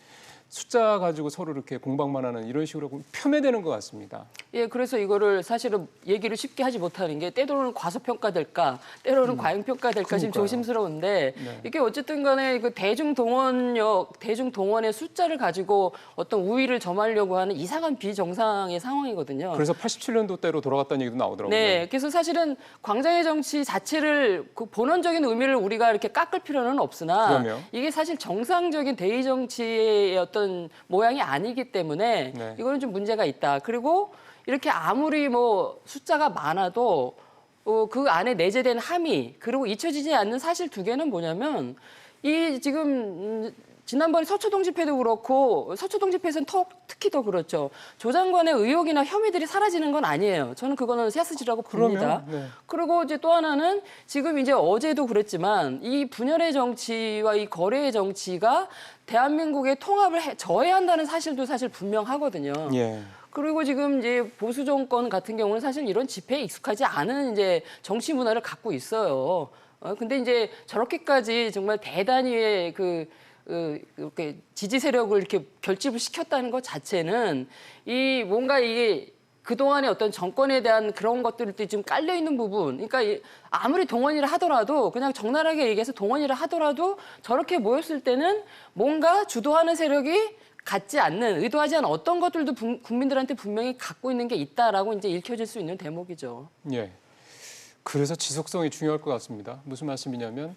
숫자 가지고 서로 이렇게 공방만 하는 이런 식으로 폄훼되는 것 같습니다. 예, 그래서 이거를 사실은 얘기를 쉽게 하지 못하는 게 때로는 과소평가될까, 때로는 과잉평가될까 지금 그러니까요. 조심스러운데 네. 이게 어쨌든 간에 그 대중동원의 숫자를 가지고 어떤 우위를 점하려고 하는 이상한 비정상의 상황이거든요. 그래서 87년도 때로 돌아갔다는 얘기도 나오더라고요. 네, 그래서 사실은 광장의 정치 자체를 그 본원적인 의미를 우리가 이렇게 깎을 필요는 없으나 그럼요. 이게 사실 정상적인 대의 정치의 어떤 모양이 아니기 때문에 네. 이거는 좀 문제가 있다. 그리고 이렇게 아무리 뭐 숫자가 많아도 그 안에 내재된 함의 그리고 잊혀지지 않는 사실 두 개는 뭐냐면 이 지금 지난번에 서초동 집회도 그렇고 서초동 집회에서는 특히 더 그렇죠. 조 장관의 의혹이나 혐의들이 사라지는 건 아니에요. 저는 그거는 새스지라고 봅니다. 그러면, 네. 그리고 이제 또 하나는 지금 이제 어제도 그랬지만 이 분열의 정치와 이 거래의 정치가 대한민국의 통합을 저해한다는 사실도 사실 분명하거든요. 예. 그리고 지금 이제 보수 정권 같은 경우는 사실 이런 집회에 익숙하지 않은 이제 정치 문화를 갖고 있어요. 근데 이제 저렇게까지 정말 대단히의 이렇게 지지 세력을 이렇게 결집을 시켰다는 것 자체는 이 뭔가 이게 그동안의 어떤 정권에 대한 그런 것들이 좀 깔려 있는 부분. 그러니까 아무리 동원이라 하더라도 그냥 적나라하게 얘기해서 동원이라 하더라도 저렇게 모였을 때는 뭔가 주도하는 세력이 갖지 않는, 의도하지 않은 어떤 것들도 국민들한테 분명히 갖고 있는 게 있다라고 이제 읽혀질 수 있는 대목이죠. 예. 그래서 지속성이 중요할 것 같습니다. 무슨 말씀이냐면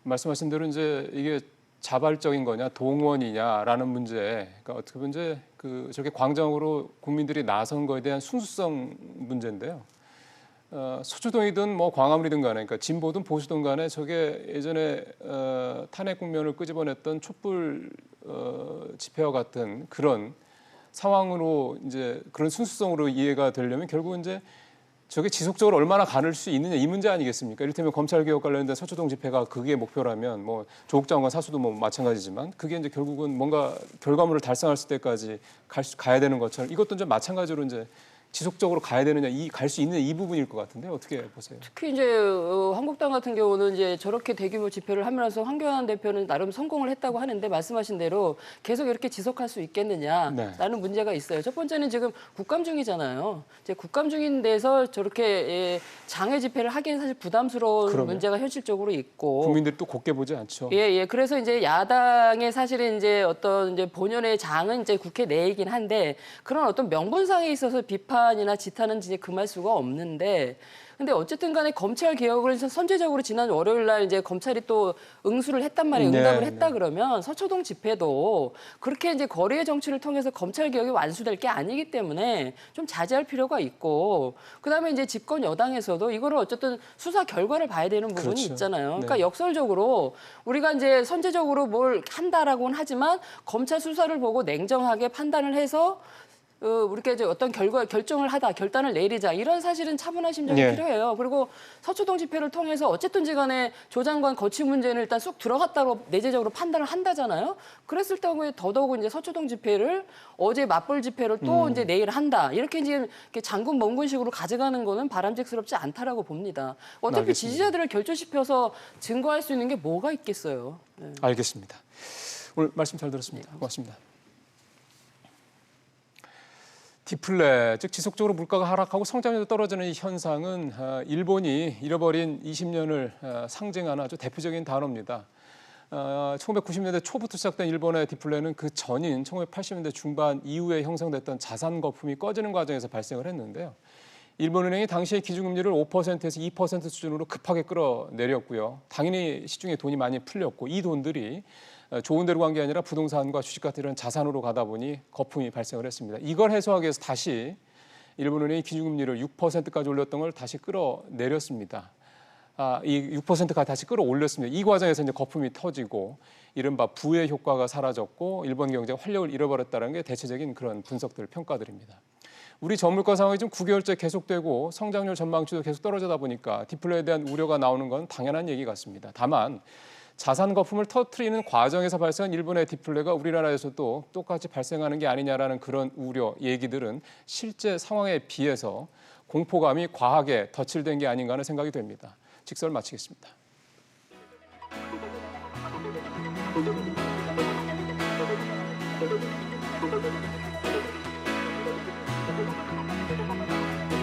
말씀하신 대로 이제 이게 자발적인 거냐 동원이냐라는 문제, 그러니까 어떻게 보면 이제 저렇게 광장으로 국민들이 나선 거에 대한 순수성 문제인데요. 서초동이든 뭐 광화문이든 간에, 그러니까 진보든 보수든 간에 저게 예전에 탄핵 국면을 끄집어냈던 촛불 집회와 같은 그런 상황으로 이제 그런 순수성으로 이해가 되려면 결국은 이제 저게 지속적으로 얼마나 가를 수 있느냐 이 문제 아니겠습니까? 이를테면 검찰개혁 관련된 서초동 집회가 그게 목표라면 뭐 조국 장관 사수도 뭐 마찬가지지만 그게 이제 결국은 뭔가 결과물을 달성할 때까지 가야 되는 것처럼 이것도 이제 마찬가지로 이제 지속적으로 가야 되느냐, 갈 수 있는 이 부분일 것 같은데 어떻게 보세요? 특히 이제 한국당 같은 경우는 이제 저렇게 대규모 집회를 하면서 황교안 대표는 나름 성공을 했다고 하는데 말씀하신 대로 계속 이렇게 지속할 수 있겠느냐라는 네. 문제가 있어요. 첫 번째는 지금 국감 중이잖아요. 이제 국감 중인 데서 저렇게 장외 집회를 하기엔 사실 부담스러운 그럼요. 문제가 현실적으로 있고. 국민들이 또 곱게 보지 않죠. 예. 그래서 이제 야당의 사실은 이제 어떤 이제 본연의 장은 이제 국회 내이긴 한데 그런 어떤 명분상에 있어서 비판이나 지탄은 이제 금할 수가 없는데 근데 어쨌든 간에 검찰 개혁을 선제적으로 지난 월요일 날 이제 검찰이 또 응수를 했단 말이에요. 응답을 했다 그러면 서초동 집회도 그렇게 이제 거리의 정치를 통해서 검찰 개혁이 완수될 게 아니기 때문에 좀 자제할 필요가 있고 그다음에 이제 집권 여당에서도 이거를 어쨌든 수사 결과를 봐야 되는 부분이 그렇죠. 있잖아요. 그러니까 네. 역설적으로 우리가 이제 선제적으로 뭘 한다라고는 하지만 검찰 수사를 보고 냉정하게 판단을 해서 우리가 이제 어떤 결단을 내리자 이런 사실은 차분한 심정이 예. 필요해요. 그리고 서초동 집회를 통해서 어쨌든지 간에 조 장관 거취 문제는 일단 쑥 들어갔다고 내재적으로 판단을 한다잖아요. 그랬을 경우에 더더욱 이제 서초동 집회를 어제 맞불 집회를 또 이제 내일 한다. 이렇게 이제 이렇게 장군 멍군식으로 가져가는 거는 바람직스럽지 않다라고 봅니다. 어차피 알겠습니다. 지지자들을 결조시켜서 증거할 수 있는 게 뭐가 있겠어요. 네. 알겠습니다. 오늘 말씀 잘 들었습니다. 고맙습니다. 디플레, 즉 지속적으로 물가가 하락하고 성장률도 떨어지는 이 현상은 일본이 잃어버린 20년을 상징하는 아주 대표적인 단어입니다. 1990년대 초부터 시작된 일본의 디플레는 그 전인 1980년대 중반 이후에 형성됐던 자산 거품이 꺼지는 과정에서 발생을 했는데요. 일본은행이 당시에 기준금리를 5%에서 2% 수준으로 급하게 끌어내렸고요. 당연히 시중에 돈이 많이 풀렸고 이 돈들이 좋은 데로 간 게 아니라 부동산과 주식 같은 이런 자산으로 가다 보니 거품이 발생을 했습니다. 이걸 해소하기 위해서 다시 일본은행이 기준금리를 6%까지 올렸던 걸 다시 끌어내렸습니다. 이 6%까지 다시 끌어올렸습니다. 이 과정에서 이제 거품이 터지고 이른바 부의 효과가 사라졌고 일본 경제가 활력을 잃어버렸다는 게 대체적인 그런 분석들, 평가들입니다. 우리 저물가 상황이 좀 9개월째 계속되고 성장률 전망치도 계속 떨어지다 보니까 디플레에 대한 우려가 나오는 건 당연한 얘기 같습니다. 다만 자산 거품을 터뜨리는 과정에서 발생한 일본의 디플레가 우리나라에서도 똑같이 발생하는 게 아니냐라는 그런 우려, 얘기들은 실제 상황에 비해서 공포감이 과하게 덧칠된 게 아닌가 하는 생각이 됩니다. 직설 마치겠습니다.